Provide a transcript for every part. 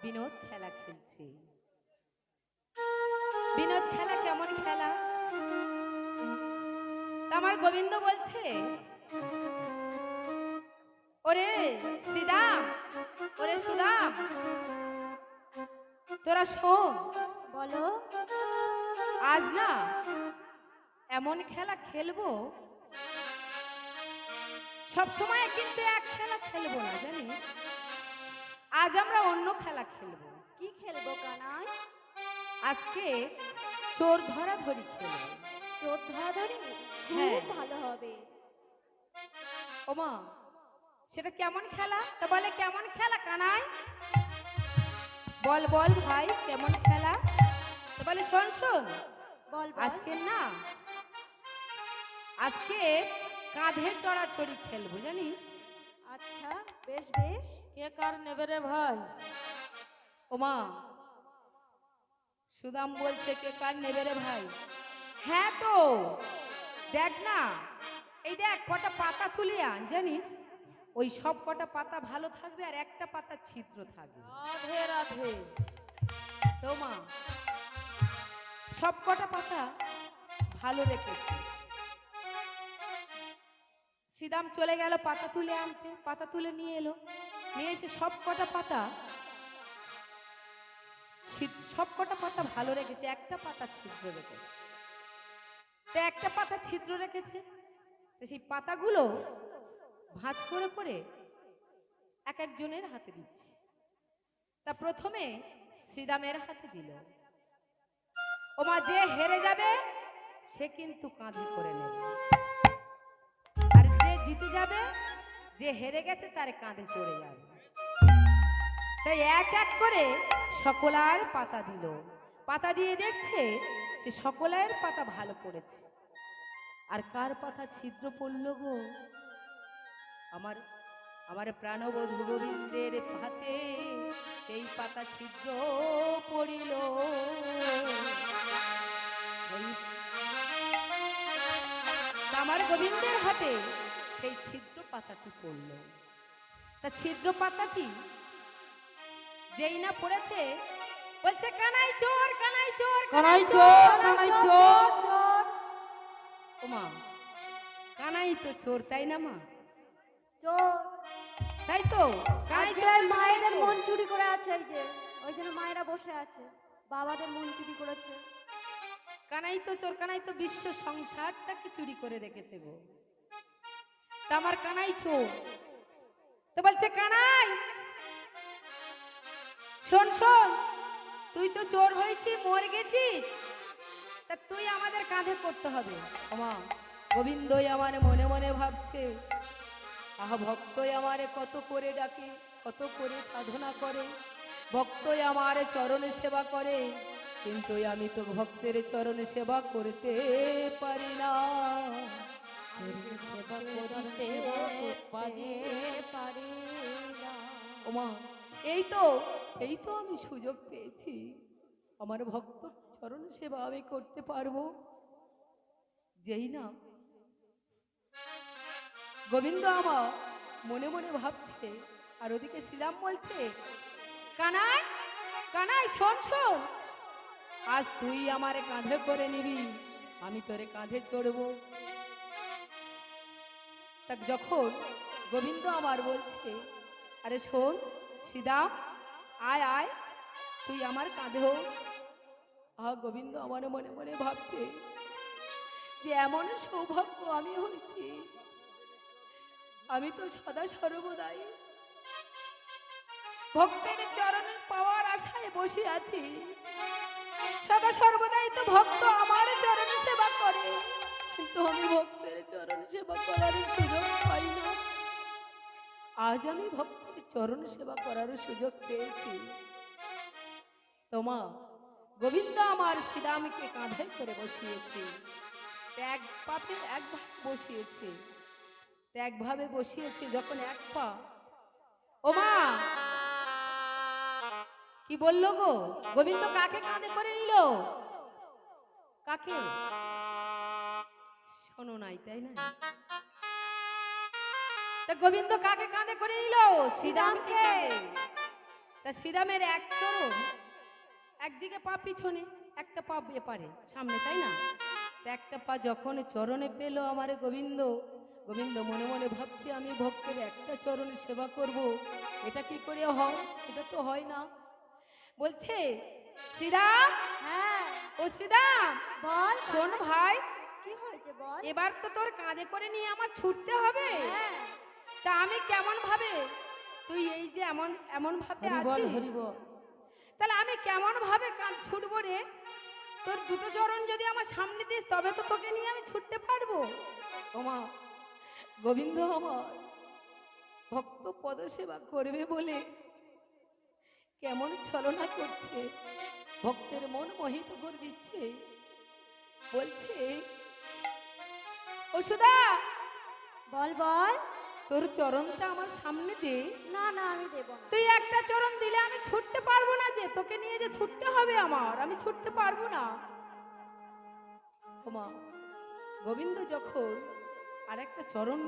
বিনোদ খেলা খেলছে। বিনোদ খেলা কেমন খেলা? তা আমার গোবিন্দ বলছে, ওরে শ্রীদাম, ওরে সুদাম, তোরা শোন, বলো। আজ না এমন খেলা খেলবো, সব সময় কিন্তু এক খেলা খেলবো না, জানিস? আজ আমরা অন্য খেলা খেলবো। কি খেলবো কানাই? আজকে চোর ধরাধরি খেলবো। চোর ধরাধরি? হ্যাঁ। খুব ভালো হবে। ওমা, সেটা কেমন খেলা? তো বলে কেমন খেলা কানাই? বল বল ভাই, কেমন খেলা? তো বলে শোন শোন, বল বল। আজকে না, আজকে কাঁধে চড়াচড়ি খেলবো, জানিস? আচ্ছা, বেশ বেশ। কে কার নেবে রে ভাই? ওমা, সুদাম বলছে কে কার নেবে রে ভাই? হ্যাঁ তো দেখ না, এই দেখ কটা পাতা তুলে আন, জানিস? ওই সব কটা পাতা ভালো থাকবে আর একটা পাতা ছিদ্র থাকবে। রাধে রাধে। তো মা, সব কটা পাতা ভালো রেখেছে। শ্রীদাম চলে গেল পাতা তুলে আনতে, পাতা তুলে নিয়ে এলো, নিয়ে এসে সব কটা পাতা ভালো রেখেছে, একটা পাতা ছিদ্র রেখেছে। তো একটা পাতা ছিদ্র রেখেছে, তো সেই পাতাগুলো ভাঁজ করে করে এক একজনের হাতে দিচ্ছে। তা প্রথমে শ্রীদামের হাতে দিল। ওমা, যে হেরে যাবে সে কিন্তু কাঁধে করে নেবে, আর যে জিতে যাবে, যে হেরে গেছে তার কাঁধে চড়ে যাবে। তাই এক এক করে সকলার পাতা দিল। পাতা দিয়ে দেখছে সে সকলের পাতা ভালো পড়েছে, আর কার পাতা ছিদ্র পড়ল গো? আমার আমার প্রাণবধূ গোবিন্দের হাতে সেই পাতা ছিদ্র পড়িল। আমার গোবিন্দের হাতে সেই ছিদ্র পাতাটি পড়ল। তা ছিদ্র পাতাটি যেই না পড়েছে, বলছে কানাই চোর, কানাই চোর, কানাই চোর, কানাই চোর। ওমা, কানাই তো চোর, তাই না মা? চোর। তাই তো, কানাই আজকে চোর, মায়েদের মন চুরি করে আছে, এই যে ওই জন্য মায়েরা বসে আছে, বাবাদের মন চুরি করেছে। কানাই তো চোর, কানাই তো বিশ্ব সংসারটাকে চুরি করে রেখেছে গো। তা আমার কানাই চোর। তো বলছে কানাই শোন শোন, তুই তো চোর হয়েছিস, মরে গেছিস, তা তুই আমাদের কাঁধে করতে হবে। ওমা, গোবিন্দই আমার মনে মনে ভাবছে, আহা ভক্তই আমারে কত করে ডাকে, কত করে সাধনা করে, ভক্তই আমার চরণ সেবা করে, কিন্তু আমি তো ভক্তের চরণ সেবা করতে পারি না। সেবা করিতে পারি না। ওমা, এই তো আমি সুযোগ পেয়েছি, আমার ভক্ত চরণ সেবা আমি করতে পারবো। যেই না গোবিন্দ আমার মনে মনে ভাবছে, আর ওদিকে শ্রীরাম বলছে কানাই, কানাই শোন শোন, আজ তুই আমারে কাঁধে করে নিবি, আমি তোরে কাঁধে চড়বো। তা যখন গোবিন্দ আমার বলছে, আরে শোন শ্রীরাম, আয় আয়, তুই আমার কাঁধে হো। গোবিন্দ আমার মনে মনে ভাবছে যে এমন সৌভাগ্য আমি হয়েছি, আমি তো সদা সর্বদাই ভক্তের চরণ পাওয়ার আশায় বসে আছি, সদা সর্বদাই তো ভক্ত আমার চরণ সেবা করে, কিন্তু আমি ভক্তের চরণ সেবা করার সুযোগ পাই না। আজ আমি ভক্তের চরণ সেবা করার সুযোগ পেয়েছি। তোমা গোবিন্দ আমার শ্রীরামকে কাঁধে করে বসিয়েছে, এক পাপে এক ভাবে বসিয়েছে, একভাবে বসিয়েছে যখন এক পা। ওমা, কি বললো গো? গোবিন্দ কাকে কাঁধে করে নিল? কাকে? শোনো নাই, তাই না? তা গোবিন্দ কাকে কাঁধে করে নিল? শ্রীরামকে। তা শ্রীরামের এক চরণ একদিকে পা পিছনে, একটা পা এপারে সামনে, তাই না? তা একটা পা যখন চরণে পেল আমার গোবিন্দ, গোবিন্দ মনে মনে ভাবছে আমি ভক্তের একটা চরণে সেবা করব, এটা কি করে হয়? এটা তো হয় না। বলছে শ্রীরাম, হ্যাঁ ও শ্রীরাম, বল শোন ভাই, কি হয়েছে বল। এবার তো তোর কাঁধে করে নিয়ে আমার ছুটতে হবে। হ্যাঁ তা আমি কেমন ভাবে, তুই এই যে এমন এমন ভাবে হরি বল আছিস, হরি বল। তাহলে আমি কেমন ভাবে কাঁধ ছুটবো রে? তোর দুটো চরণ যদি আমার সামনে দিস তবে তো তোকে নিয়ে আমি ছুটতে পারবো। ওমা, গোবিন্দ আমার ভক্ত পদসেবা করবে বলে কেমন ছলনা করছে, ভক্তের মন মোহিত করে দিচ্ছে। বলছে ও সুধা, বল বল। তোর চরণটা আমার সামনে দে। না না আমি দেব না। তুই একটা চরণ দিলে আমি ছুটতে পারবো না, যে তোকে নিয়ে যে ছুটতে হবে আমার, আমি ছুটতে পারবো না। ওমা, গোবিন্দ যখন আরেকটা চরণ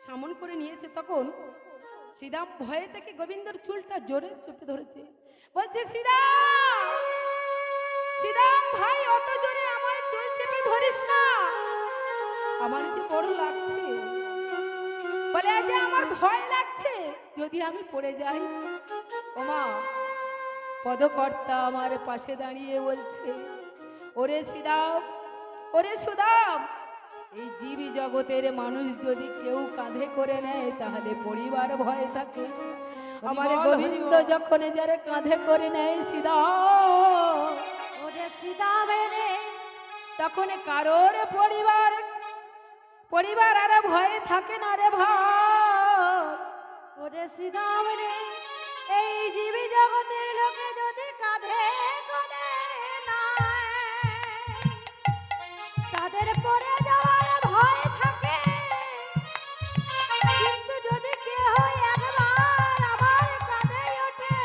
সামন করে নিয়েছে তখন শ্রীরাম ভয়ে থেকে গোবিন্দর চুলটা জোরে চেপে ধরেছে। বলছে শ্রীরাম, শ্রীরাম ভাই, অত জোরে আমার চুল চেপে ধরিস না, আমার যে বড় লাগছে। বলে যে আমার ভয় লাগছে যদি আমি পড়ে যাই। ওমা, পদকর্তা আমার পাশে দাঁড়িয়ে বলছে ওরে শ্রীরাম, ওরে সুদাম, এই জীবী জগতের মানুষ যদি কেউ কাঁধে করে নেয় তাহলে পরিবার ভয় থাকে। আমার গোবিন্দ যখন যারে কাঁধে করে নেয় শ্রীরাম, ওরে সীতা মেরে তখন কারোর পরিবার পরিবার আর ভয়ে থাকে না রে ভাই। ওরে সীতা মেরে এই জীবী জগতের লোকে যদি কাঁধে করে নেয়, তাদের পরে যাওয়ার ভয় থাকে। কিন্তু যদি কেহ একবার আমার কাঁধে ওঠে,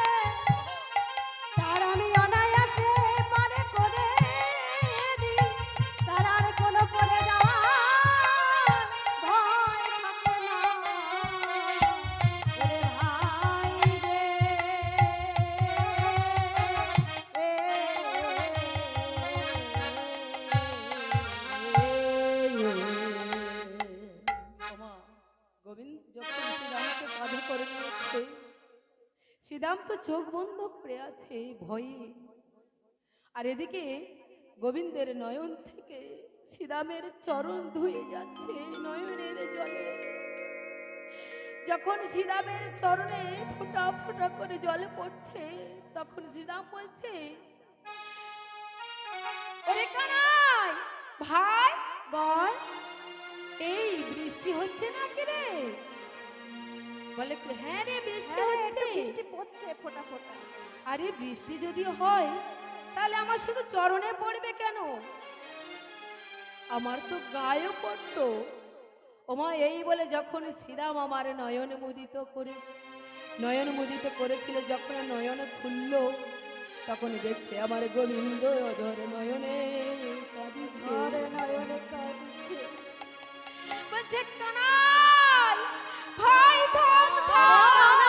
তার আমি অনায়াসে পারে করে দিই, তার আর কোনো পরে যাওয়ার ভয় থাকে না। ওরে ভাই রে, ওমা, গোবিন্দ যখন শ্রীরামকে কাঁধে করে নিয়েছে, শ্রীরাম তো চোখ বন্ধ করে আছে ভয়ে। আর এদিকে গোবিন্দের নয়ন থেকে শ্রীরামের চরণ ধুয়ে যাচ্ছে নয়নের জলে। যখন শ্রীরামের চরণে ফোঁটা ফোঁটা করে জল পড়ছে, তখন শ্রীরাম বলছে ওরে কানাই ভাই, বল এই বৃষ্টি হচ্ছে নাকি রে? বলে হ্যাঁ রে, বৃষ্টি হ্যাঁ, হচ্ছে। একটু বৃষ্টি পড়ছে ফোঁটা ফোঁটা। আরে বৃষ্টি যদি হয় তাহলে আমার শুধু চরণে পড়বে কেন, আমার তো গায়েও পড়তো। ওমা, এই বলে যখন শ্রীরাম আমার নয়ন মুদিত করেছিল, যখন নয়ন খুলল তখন দেখছে আমার গোবিন্দ অধর নয়নে কাঁদিছে। ওরে নয়নে কাঁদছে। বলছে কানাই ভাই, থাম থাম।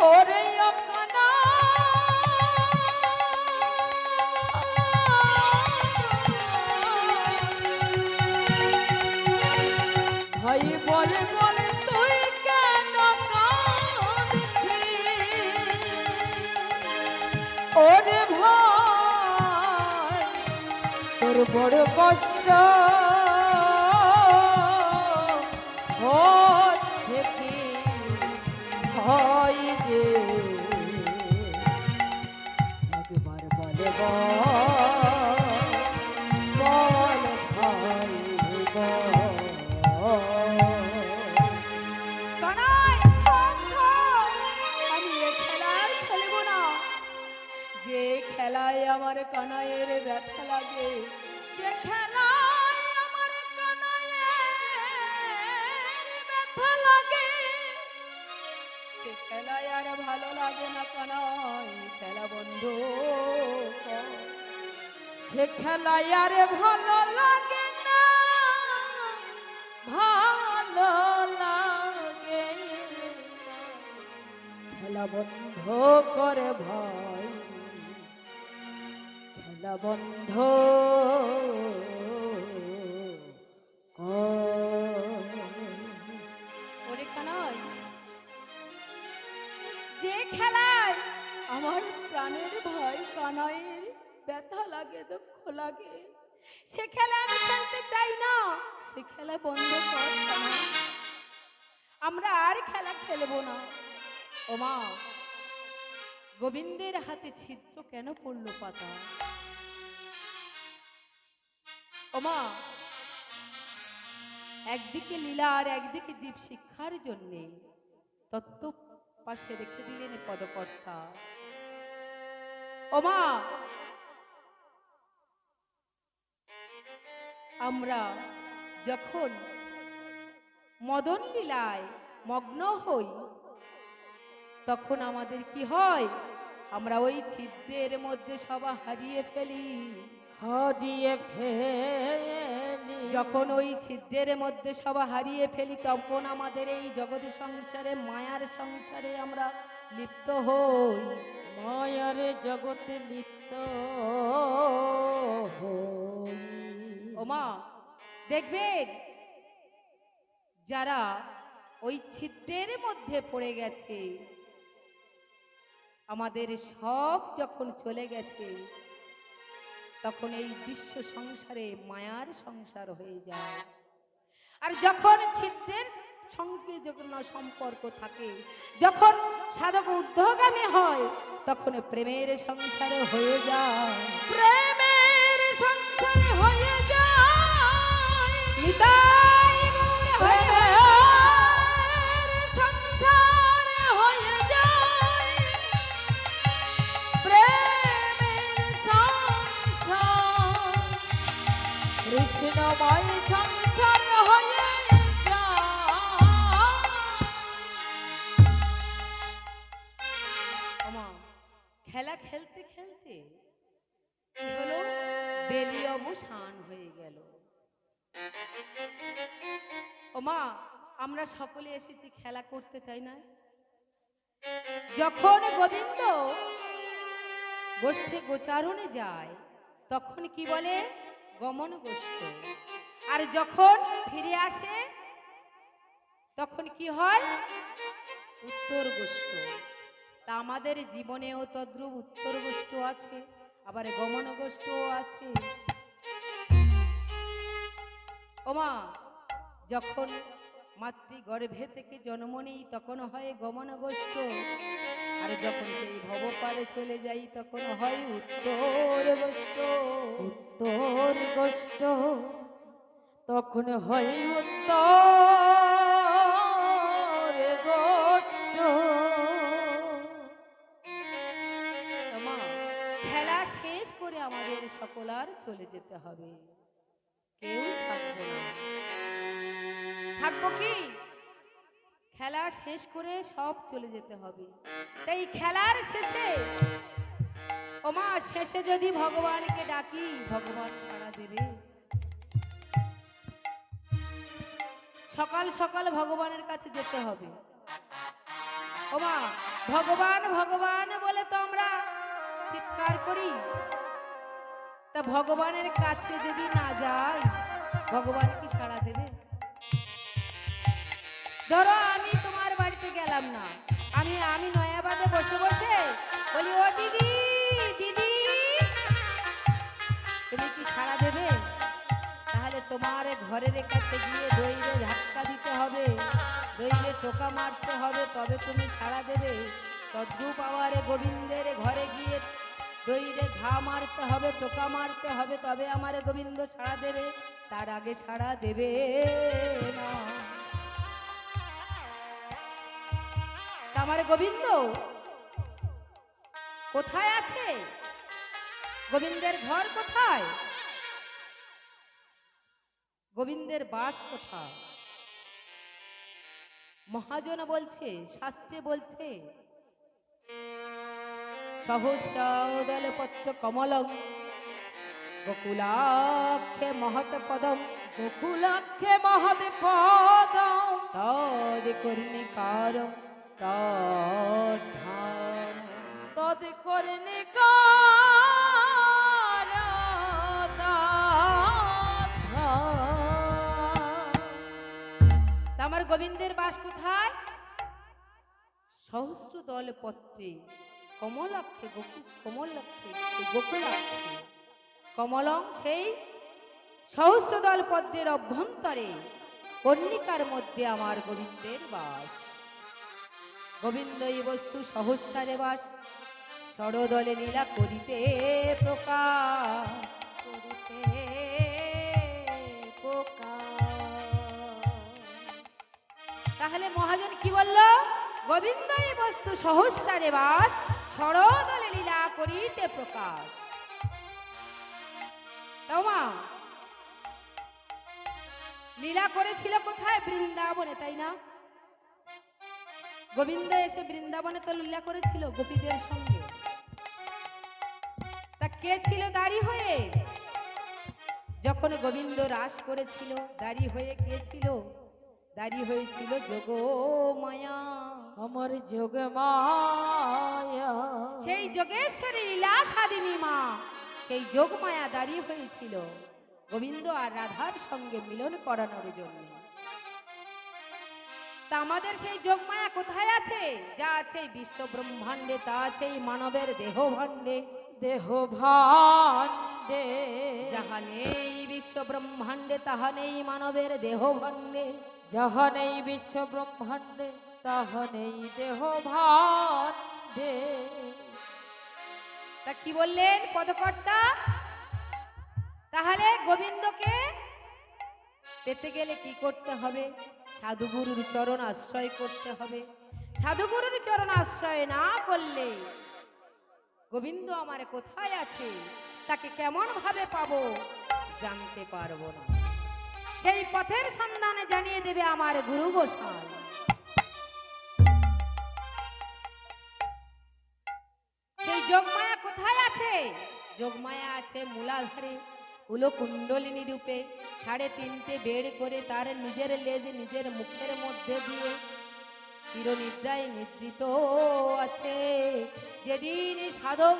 ওরে ও ভাই বলে বলে তুই কেন কাঁদছিস? ওরে ভাই, তোর বড় কষ্ট হচ্ছে কি হয় রে? একবার বলে বল ভাই বল। কানাই থাম থাম, আমি এ খেলা আর খেলবো না। যে খেলায় আমার কানাইয়ের ব্যথা লাগে, যে খেলায় আমার কানাইয়ের ব্যথা লাগে, সে খেলায় আর ভালো লাগে না কানাই, খেলা বন্ধ কর। সে খেলায় আর ভালো লাগে না, খেলা বন্ধ করে ভাই, খেলা বন্ধ কর। ওরে কানাই, যে খেলায় আমার প্রাণের ভাই কানাইয়ের ব্যথা লাগে, দুঃখ লাগে, সে খেলা আমি খেলতে চাই না। সে খেলা বন্ধ কর কানাই, আমরা আর খেলা খেলবো না। ওমা, গোবিন্দের হাতে ছিদ্র কেন পড়লো পাতা? ওমা, একদিকে লীলা আর একদিকে জীব শিক্ষার জন্যে তত্ত্ব পাশে রেখে দিলেন পদকর্তা। ওমা, আমরা যখন মদন লীলায় মগ্ন হই তখন আমাদের কি হয়? আমরা ওই ছিদ্রের মধ্যে সবা হারিয়ে ফেলি। হারিয়ে ফেলি, যখন ওই ছিদ্রের মধ্যে সবা হারিয়ে ফেলি তখন আমাদের এই জগৎ সংসারে, মায়ার সংসারে আমরা লিপ্ত হই। মায়ার জগতে লিপ্ত হই। ওমা, দেখবেন যারা ওই ছিদ্রের মধ্যে পড়ে গেছে, আমাদের সব যখন চলে গেছে তখন এই বিশ্ব সংসারে মায়ার সংসার হয়ে যায়। আর যখন ছিদ্রের সঙ্গে যখন সম্পর্ক থাকে, যখন সাধক ঊর্ধ্বগামী হয় তখন প্রেমের সংসারে হয়ে যায়। প্রেমের সংসারে হয়ে যায়, নিতাই গৌর হরে প্রেমের সংসারে হয়ে যায়, প্রেমের সংসার কৃষ্ণময় সংসার হয়ে যায়। ওমা, খেলা খেলতে খেলতে কি হলো? বেলি অবসান হয়ে গেল। ওমা, আমরা সকলে এসেছি খেলা করতে, তাই না? যখন গোবিন্দ গোষ্ঠে গোচারণে যায় তখন কি বলে? গমন গোষ্ঠ। আর যখন ফিরে আসে তখন কি হয়? উত্তর গোষ্ঠ। তা আমাদের জীবনেও তদ্রূপ উত্তর গোষ্ঠ আছে, আবার গমন গোষ্ঠও আছে। ওমা, যখন মাতৃগর্ভে থেকে জন্ম নেই তখন হয় গমন গোষ্ঠ, আর যখন সেই ভবপারে চলে যাই তখন হয় উত্তর গোষ্ঠ। উত্তর গোষ্ঠ তখন হয় উত্তর গোষ্ঠ। ওমা, খেলা শেষ করে আমাদের সকলার চলে যেতে হবে, কেউ থাকবো না। থাকবো কি? খেলা শেষ করে সব চলে যেতে হবে। তাই খেলার শেষে, ওমা, শেষে যদি ভগবানকে ডাকি ভগবান সাড়া দেবে। সকাল সকাল ভগবানের কাছে যেতে হবে। ওমা, ভগবান ভগবান বলে তো আমরা চিৎকার করি, তা ভগবানের কাছে যদি না যাই ভগবান কি সাড়া দেবে? ধরো আমি তোমার বাড়িতে গেলাম না, আমি নয়াবাদে বসে বসে বলি, ও দিদি দিদি, তুমি কি সাড়া দেবে? তাহলে তোমার ঘরের কাছে গিয়ে দইলে ধাক্কা দিতে হবে, দইলে টোকা মারতে হবে, তবে তুমি সাড়া দেবে। তদ্রূপ আমার গোবিন্দের ঘরে গিয়ে দইলে ঘা মারতে হবে, টোকা মারতে হবে, তবে আমার গোবিন্দ সাড়া দেবে, তার আগে সাড়া দেবে না। আমার গোবিন্দ কোথায় আছে? গোবিন্দের ঘর কোথায়? গোবিন্দের বাস কোথায়? মহাজন বলছে, শাস্ত্রে বলছে, সহস্রদল পত্র কমলম গোকুলাক্ষে মহৎ পদম, গোকুলাক্ষে মহৎ পদম তদ কর্ণিকারম তদ্ধাম তদ করনে তা আমার গোবিন্দের বাস কোথায়? সহস্র দল পত্রে কমলাক্ষে কমলাক্ষে গোকুলাক্ষে কমলং সেই সহস্র দল পদ্মের অভ্যন্তরে কর্ণিকার মধ্যে আমার গোবিন্দের বাস। গোবিন্দ এই বস্তু সহস্রারে বাস, ষড়দলে লীলা করিতে প্রকাশ করিতে তাহলে মহাজন কি বলল? গোবিন্দ এই বস্তু সহস্রারে বাস, ষড়দলে লীলা করিতে প্রকাশ। তাও মা লীলা করেছিল কোথায়? বৃন্দাবনে, তাই না? গোবিন্দ এসে বৃন্দাবনে তো লীলা করেছিল গোপীদের সঙ্গে। তা কে ছিল দাঁড়ি হয়ে? যখন গোবিন্দ রাস করেছিল দাঁড়ি হয়ে কে ছিল? দাঁড়ি হয়েছিল যোগমায়া, আমার যোগমায়া। সেই যোগেশ্বরী লীলা সাধিনী মা, সেই যোগমায়া দাঁড়িয়ে হয়েছিল গোবিন্দ আর রাধার সঙ্গে মিলন করানোর জন্য। তা আমাদের সেই যোগমায়া কোথায় আছে? যা আছে বিশ্ব ব্রহ্মাণ্ডে, তা আছে এই মানবের দেহ ভাণ্ডে। দেহ ভাণ্ডে যাহা নেই বিশ্ব ব্রহ্মাণ্ডে, তাহা নেই মানবের দেহ ভাণ্ডে। যাহা নেই বিশ্ব ব্রহ্মাণ্ডে, তাহা নেই দেহ ভাণ্ডে। তা কি বললেন পদকর্তা? তাহলে গোবিন্দকে পেতে গেলে কি করতে হবে? সাধুগুরুর চরণ আশ্রয় করতে হবে। সাধুগুরুর চরণ আশ্রয় না করলে গোবিন্দ আমার কোথায় আছে, তাকে কেমন ভাবে পাবো জানতে পারবো না। সেই পথের সন্ধানে জানিয়ে দেবে আমার গুরু গোসাই। সেই যোগমায়া কোথায় আছে? যোগমায়া আছে মূলাধারে, কুলকুণ্ডলিনী রূপে 3.5 বেড় করে তার নিজের লেজ নিজের মুখের মধ্যে দিয়ে চিরনিদ্রায় নিদ্রিত আছে। যেদিন সাধক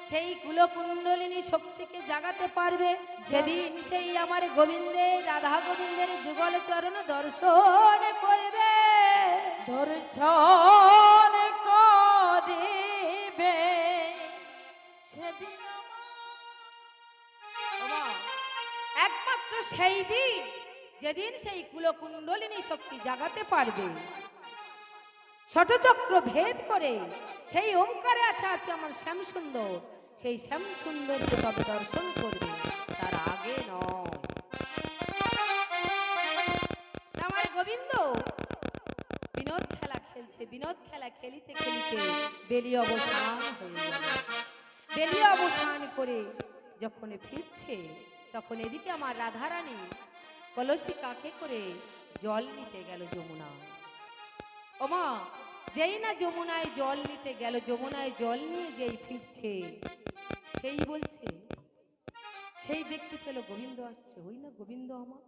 সেই কুলকুণ্ডলিনী শক্তিকে জাগাতে পারবে, সেদিন সেই আমার গোবিন্দের রাধা গোবিন্দের যুগল চরণ দর্শন করবে। দর্শন করিবে সেদিন একমাত্র সেই দিন যেদিন সেই কুলকুণ্ডলিনী শক্তি জাগাতে পারবে। ষটচক্র ভেদ করে সেই ওমকারে আছে আমার শ্যাম সুন্দর, সেই শ্যাম সুন্দরকে তবে দর্শন করবে, তার আগে নয়। আমার গোবিন্দ বিনোদ খেলা খেলছে, বিনোদ খেলা খেলিতে খেলিতে বেলি অবসান হয়ে গেল। বেলি অবসান করে যখন ফিরছে, তখন এদিকে আমার রাধারানী কলসি কাকে করে জল নিতে গেল যমুনা। ওমা, যেই না যমুনায় জল নিতে গেল, যমুনায় জল নিয়ে যেই ফিরছে, সেই বলছে, সেই দেখতে পেল গোবিন্দ আসছে। ওই না গোবিন্দ আমার,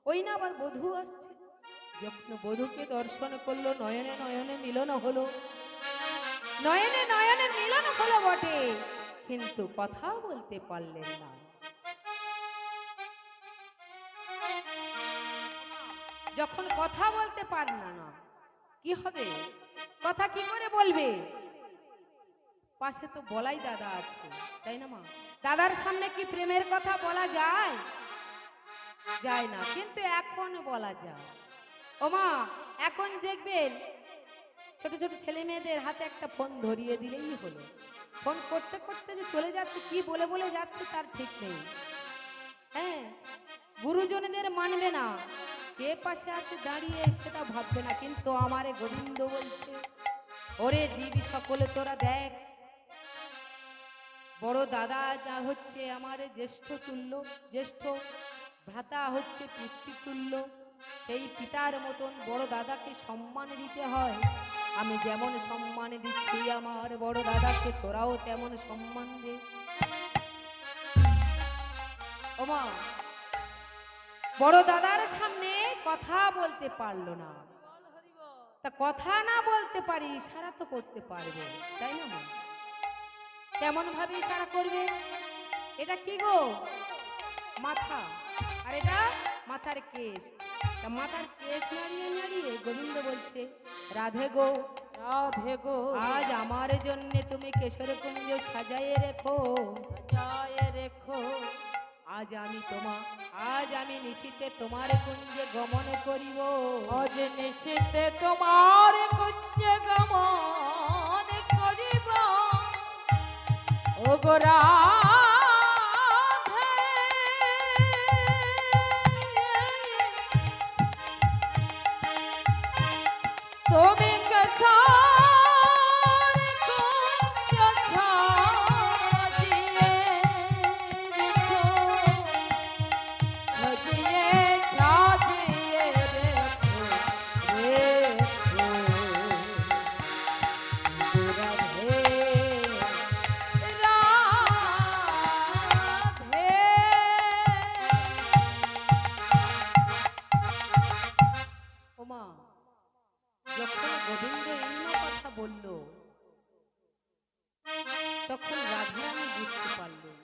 ওই না আবার বধূ আসছে। যখন বধূকে দর্শন করলো, নয়নে নয়নে মিলন হলো, নয়নে নয়নে মিলন হলো বটে, কিন্তু কথা বলতে পারলেন না। যখন কথা বলতে পারল না, কি হবে? কথা কি করে বলবে? পাশে তো বলাই দাদা আছে, তাই না মা? দাদার সামনে কি প্রেমের কথা বলা যায়? যায় না, কিন্তু এখন বলা যায়। ও মা, এখন দেখবেন ছোট ছোট ছেলে মেয়েদের হাতে একটা ফোন ধরিয়ে দিলেই হলো। ফোন করতে করতে যে চলে যাচ্ছে, কি বলে বলে যাচ্ছে তার ঠিক নেই। হ্যাঁ, গুরুজনদের মানবে না, কে পাশে আছে দাঁড়িয়ে সেটা ভাববে না, কিন্তু আমারে গোবিন্দ বলছে, ওরে জীবী সকলে তোরা দেখ, বড় দাদা যা হচ্ছে আমার জ্যেষ্ঠ তুল্য, জ্যেষ্ঠ ভ্রাতা হচ্ছে পিতৃতুল্য। সেই পিতার মতন বড় দাদাকে সম্মান দিতে হয়। আমি যেমন সম্মান দিচ্ছি আমার বড় দাদাকে, তোরাও তেমন সম্মান দে। ওমা, বড় দাদার সামনে কথা বলতে পারলো না। তা কথা না বলতে পারি, ইশারা তো করতে পারবে, তাই না মা? কেমন ভাবে ইশারা করবে? এটা কি গো? মাথা। আর এটা মাথার কেশ। তা মাথার কেশ নাড়িয়ে নাড়িয়ে গোবিন্দ বলছে, রাধে গো, রাধে গো, আজ আমার জন্য তুমি কেশর কুঞ্জ সাজায়ে রেখো। সাজায়ে রেখো। আজ আমি নিশীতে তোমার কুঞ্জে গমন করিব। আজ নিশীতে তোমার কুঞ্জে গমন করিব। ও গো রাধে, তুমি কেশর কুঞ্জ সাজিয়ে রেখো। সাজিয়ে সাজিয়ে রেখো, রেখো। রাধে, রাধে। ওমা, যখন গোবিন্দ এমন কথা বলল, তখন রাধারানী বুঝতে পারলেন।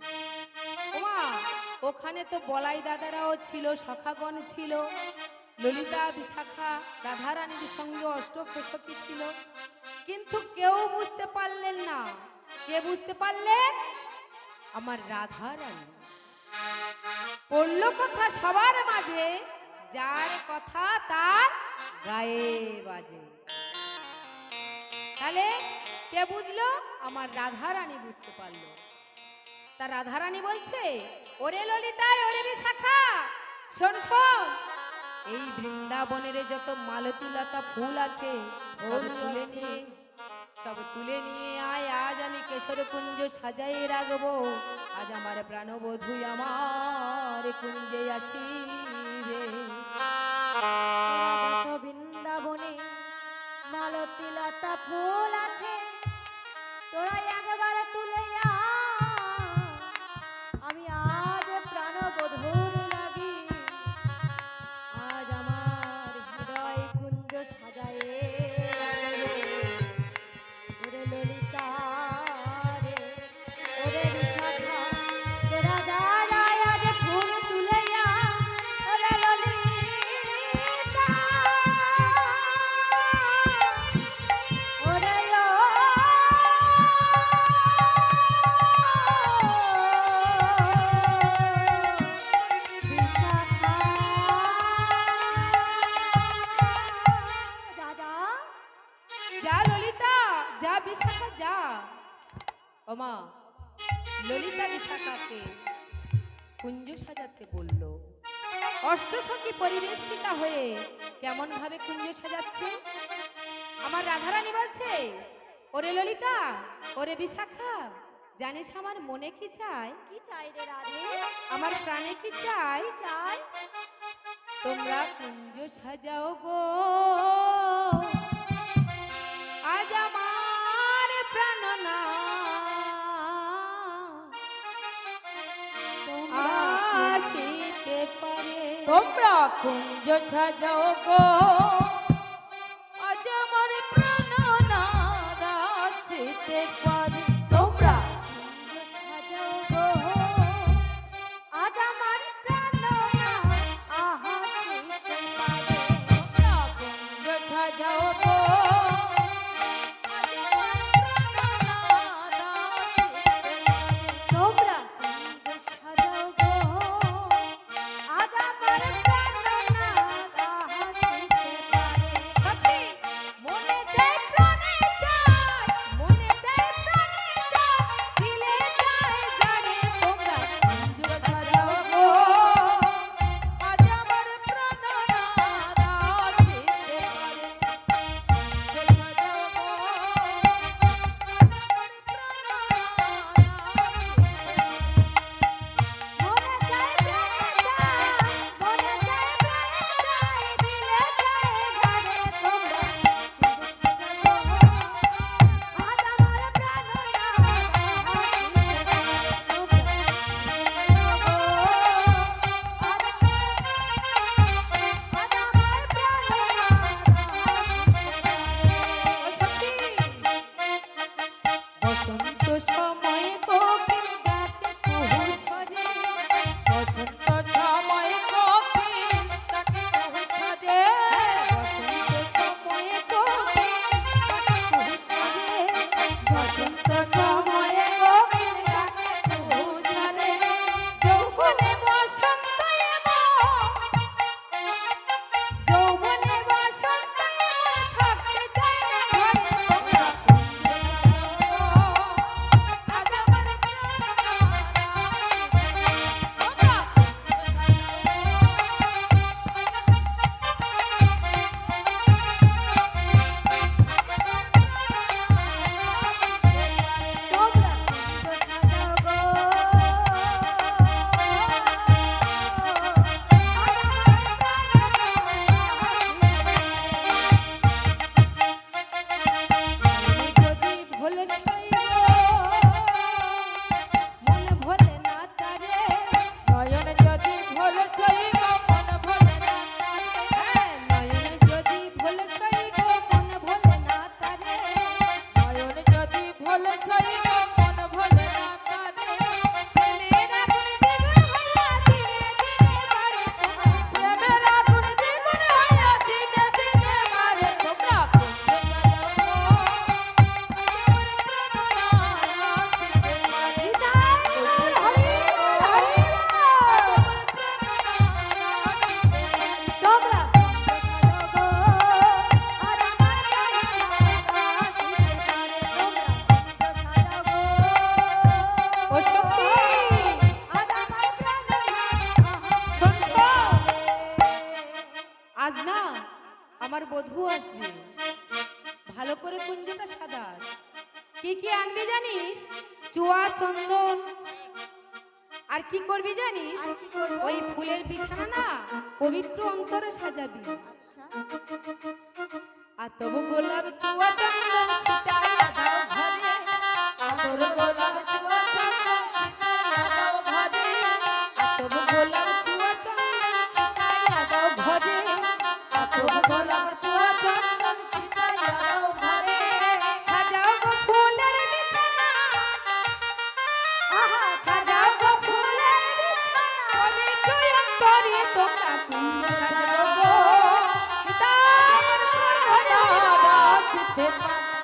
ওমা, ওখানে তো বলাই দাদারাও ছিল, সখাগণ ছিল, ললিতা বিশাখা রাধারানীর সঙ্গে অষ্টসখী ছিল, কিন্তু কেউ বুঝতে পারলেন না। কে বুঝতে পারলেন? আমার রাধারানী। পড়ল কথা সবার মাঝে, যার কথা তার গায়ে বাজে। তাহলে কে বুঝলো? আমার রাধারানী বুঝতে পারলো। তা রাধারানী বলছে, ওরে ললিতা, ওরে বিশাখা, শোন শোন, এই বৃন্দাবনের যত মালতীলতা ফুল আছে সব তুলে নিয়ে আয়। আজ আমি কেশর কুঞ্জ সাজাই রাখবো। আজ আমার প্রাণবধূ আমার কুঞ্জে আসিবে। যত বৃন্দাবনে মালতী লতা ফুল আছে, তোরা একবারে তুলে আয়। আমি আজ প্রাণবধূর লাগি, আজ আমার হৃদয় কুঞ্জ সাজায়ে রাখবো। ওরে ললিতা রে, ওরে বিশাখা, তোরা যা যায় আজ ফুল তুলে আয়। ওরে ললিতা, ওরে বিশাখা, যা যা। যা ললিতা, যা বিশাখা, যা। ওমা, ললিতা বিশাখাকে কুঞ্জ সাজাতে বলল। অষ্টসখী পরিবেশিতা হয়ে কেমন ভাবে কুঞ্জ সাজাচ্ছে। আমার রাধারানী বলছে, ওরে ললিতা, ওরে বিশাখা, জানিস আমার মনে কি চাই? কি চাই রে রাধে? আমার প্রাণে কি চাই? কি চাই? তোমরা কুঞ্জ সাজাও গো, আজ আমার প্রাণনা আসিতে পারে। তোমরা কুঞ্জ সাজাও গো, আজ আমার প্রাণনাদ আসিতে পারে। তোমরা কুঞ্জ সাজাও গো, আজ আমার প্রাণনাদ আসিতে পারে। তোমরা কুঞ্জ সাজাও গো, আজ আমার প্রাণনাদ আসিতে পারে। তোমরা কুঞ্জ সাজাও গো, আজ আমার প্রাণনাদ আসিতে পারে। সত্যি, মনে দেয় প্রাণে চাই, মনে দেয় না আমার বধূ আসবে, ভালো করে কুঞ্জটা সাজাস। কি কি আনবি জানিস? চুয়া, চন্দন, আর কি করবি জানিস? আর কি করবো? ওই ফুলের বিছানা না পবিত্র অন্তরে সাজাবি। আচ্ছা, আর তবু গোলাপ চুয়া চন্দন ছিটাইয়া দাও ঘরে, তোর গোলাপ চুয়া চন্দন ছিটাইয়া দাও ঘরে, আর তবু গোলাপ চুয়া চন্দন ছিটাইয়া দাও ঘরে, তোর গোলাপ চুয়া চন্দন ছিটাইয়া দাও ঘরে। সাজাও গো ফুলের বিছানা, আহা সাজাও গো ফুলের বিছানা, পবিত্র অন্তরে তোমরা কুঞ্জ সাজাও গো।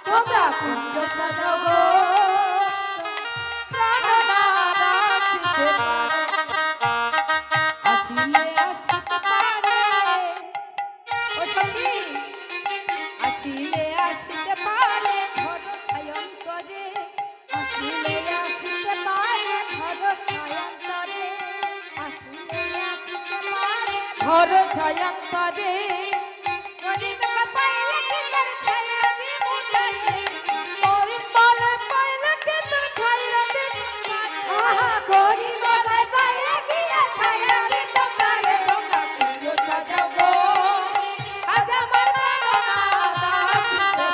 তোমরা কুঞ্জ সাজাও গো, প্রাণনাদা চিত্তে আসিলে আসিতে পারে, ও সখী, আসিলে আসিতে পারে ঘর সায়ন করে, আসিলে আসিতে পারে ঘর সায়ন্তরে, আসিলে আসিতে পারে ঘর ছায়ান্তরে। গরিব পাইলে কি তার ছায়া দিমু গায়ে, গরিব বলে পাইলে কি তোর ছায়া দিমু গায়ে। আহা গরিব পাইলে কি তার ছায়া দিমু গায়ে। তোমরা কুঞ্জ সাজাও গো, আজ আমার প্রাণনাদা আসিতে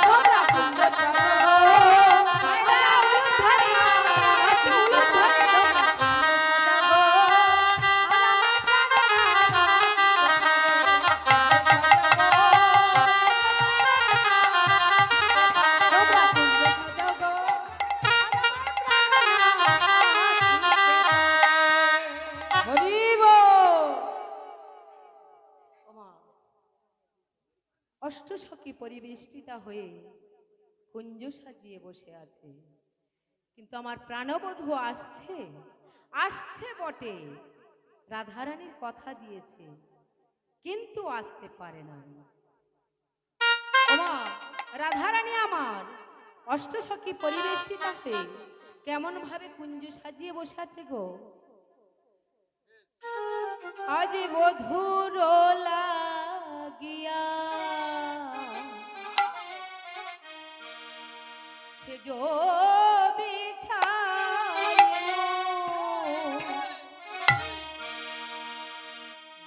তোমরা কুঞ্জ সাজাও গো, পারে, ছায়া চুল ধরে তোমরা অষ্টসখী পরিবেষ্টিতা হয়ে কুঞ্জ সাজিয়ে বসে আছে, কিন্তু আমার প্রাণবধূ আসছে, আসছে বটে, রাধারানীর কথা দিয়েছে, কিন্তু আসতে পারে না। ওমা রাধারানী আমার অষ্টসখী পরিবেষ্টিতা হয়ে কেমন ভাবে কুঞ্জ সাজিয়ে বসে আছে গো। আজ বধুর লাগিয়া সেজ বিছাইল,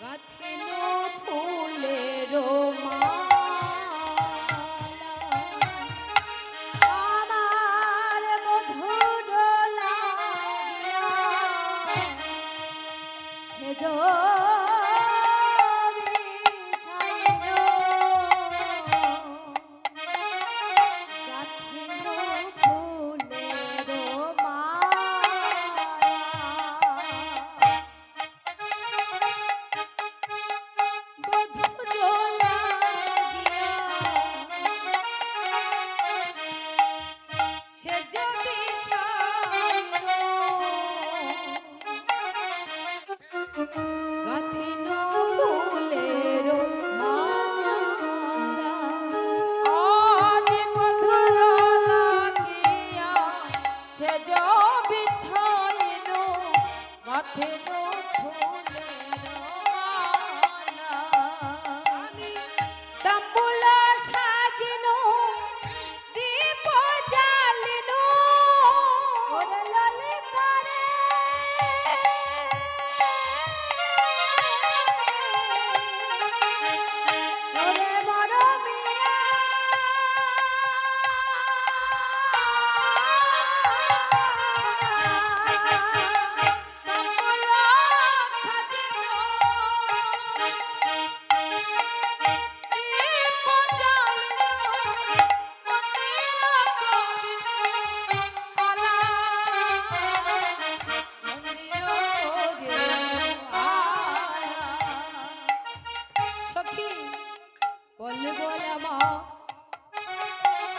গাঁথিল ফুলের মালা, আমার মধুর লাগিয়া সেজ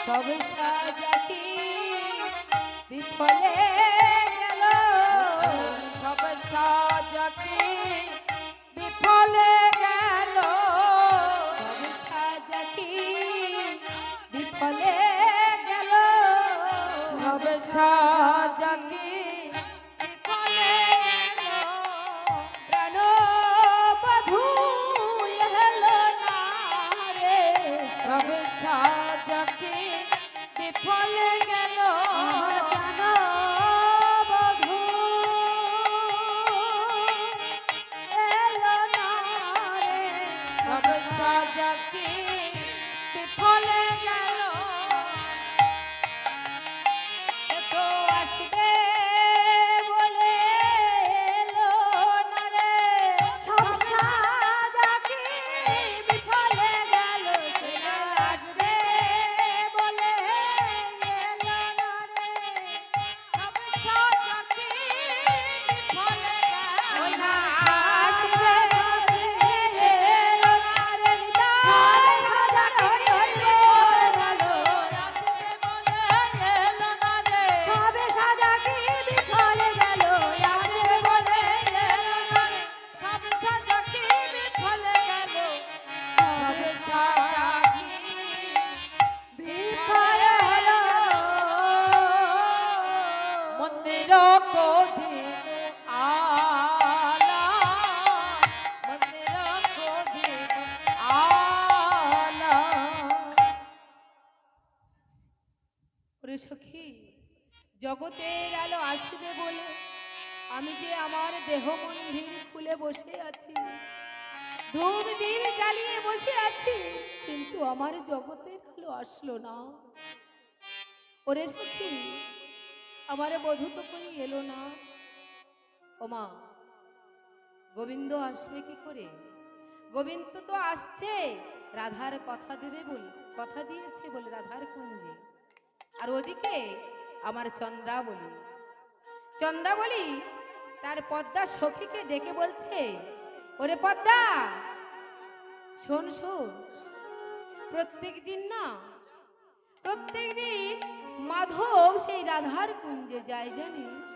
সব সাজাকি বিফলে গেল, সব সাজাকি বিফলে গেল, সব সাজাকি বিফলে গেল, সব সাজাকি বিফলে গেল। প্রাণ বধূ এলো সাজাতে বিফল গেল আমার প্রাণ বধূ এলো না রে। সব সাজাতে বিফল গেল সে তো আসবে বলে এলো না রে। সব সাজা কি বিফলে গেল, সে আসবে বলে এলো না রে। সব সাজাতে বিফল ওই গেল না আসবে বলে এলো না রে। নিতাই সাজাকে গেল, আসবে বলে এলো না রে সবে সাজা কি বিফলে গেল, আসবে বলে এলো না রে সব সাজাতে বিফল গেল সব সাজাতে বিফলে গেল। মন্দির কোদিন আলা মন্দির কোদিন আলা ওরে সখী, জগতের আলো আসবে বলে আমি যে আমার দেহ মন্দির খুলে বসে আছি, ধূপ দ্বীপ জ্বালিয়ে বসে আছি, কিন্তু আমার জগতের আলো আসলো না। ওরে সখী, আমার বধূ তো কই এলো না। ওমা, গোবিন্দ আসবে কি করে? গোবিন্দ তো আসছে রাধার কথা দেবে বলে, কথা দিয়েছে বলে রাধার কুঞ্জে। আর ওদিকে আমার চন্দ্রাবলী, চন্দ্রাবলী তার পদ্মা সখীকে ডেকে বলছে, ওরে পদ্মা, শোন শোন, প্রত্যেক দিন না, প্রত্যেক দিন মাধব সেই রাধার কুঞ্জে যায় জানিস?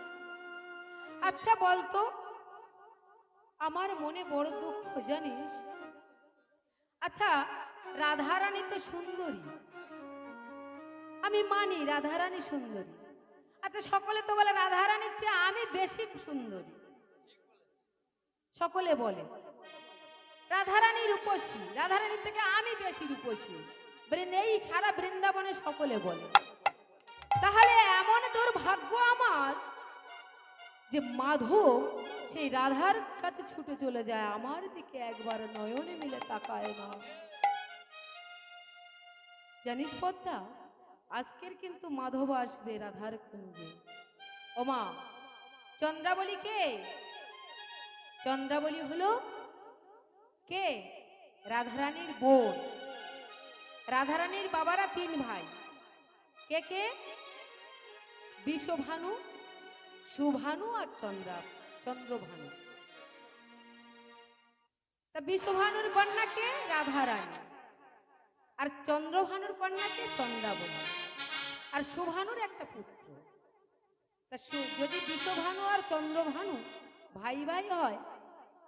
আচ্ছা বলতো, আমার মনে বড় দুঃখ জানিস। আচ্ছা, রাধারানী তো সুন্দরী, আমি মানি রাধারানী সুন্দরী। আচ্ছা, সকলে তো বলে রাধারানীর চেয়ে আমি বেশি সুন্দরী, সকলে বলে রাধারানী রূপসী, রাধারানীর থেকে আমি বেশি রূপসী, এই সারা বৃন্দাবনে সকলে বলে। তাহলে এমন দুর্ভাগ্য আমার যে মাধব সেই রাধার কাছে ছুটে চলে যায়, আমার দিকে একবার নয়নে মিলে তাকায় না। জানিস পদ্মা, আজকের কিন্তু মাধব আসবে রাধার কুঞ্জে। ওমা, চন্দ্রাবলী কে? চন্দ্রাবলী হলো কে? রাধারানীর বোন। রাধারানীর বাবারা তিন ভাই। কে কে? বিশ্বভানু, সুভানু আর চন্দ্রভানু। তা বিশ্বভানুর কন্যা কে? রাধারানী। আর চন্দ্রভানুর কন্যা কে? চন্দ্রাবলী। আর সুভানুর একটা পুত্র। তা যদি বিশ্বভানু আর চন্দ্রভানু ভাই ভাই হয়,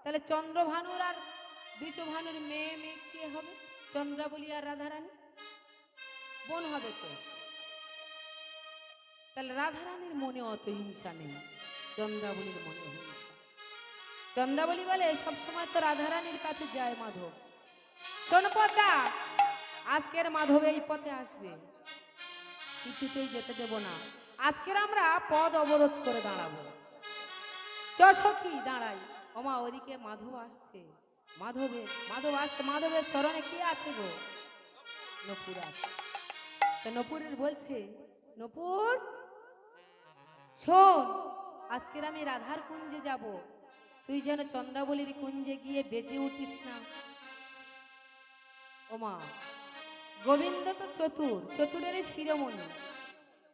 তাহলে চন্দ্রভানুর আর বিশ্বভানুর মেয়ে মেয়ে কে হবে? চন্দ্রাবলী আর রাধারানী বোন হবে তো। তাহলে রাধারানীর মনে অত হিংসা নেই, চন্দ্রাবলীর মনে হিংসা। চন্দ্রাবলী বলে সবসময় তো রাধারানীর কাছে যায় মাধব। শোন পদ্মা, আজকের মাধব এই পথে আসবে, কিছুতেই যেতে দেব না। আজকের আমরা পদ অবরোধ করে দাঁড়াবো। চ সখী দাঁড়াই। ওমা, ওদিকে মাধব আসছে। মাধব আসছে, মাধবের চরণে কি আছে গো? নপুর আছে। তো নপুরের বলছে, নপুর শোন, আজকের আমি রাধার কুঞ্জে যাব, তুই যেন চন্দ্রাবলীর কুঞ্জে গিয়ে বেজে উঠিস না। ওমা, গোবিন্দ তো চতুর, চতুরের শিরোমণি,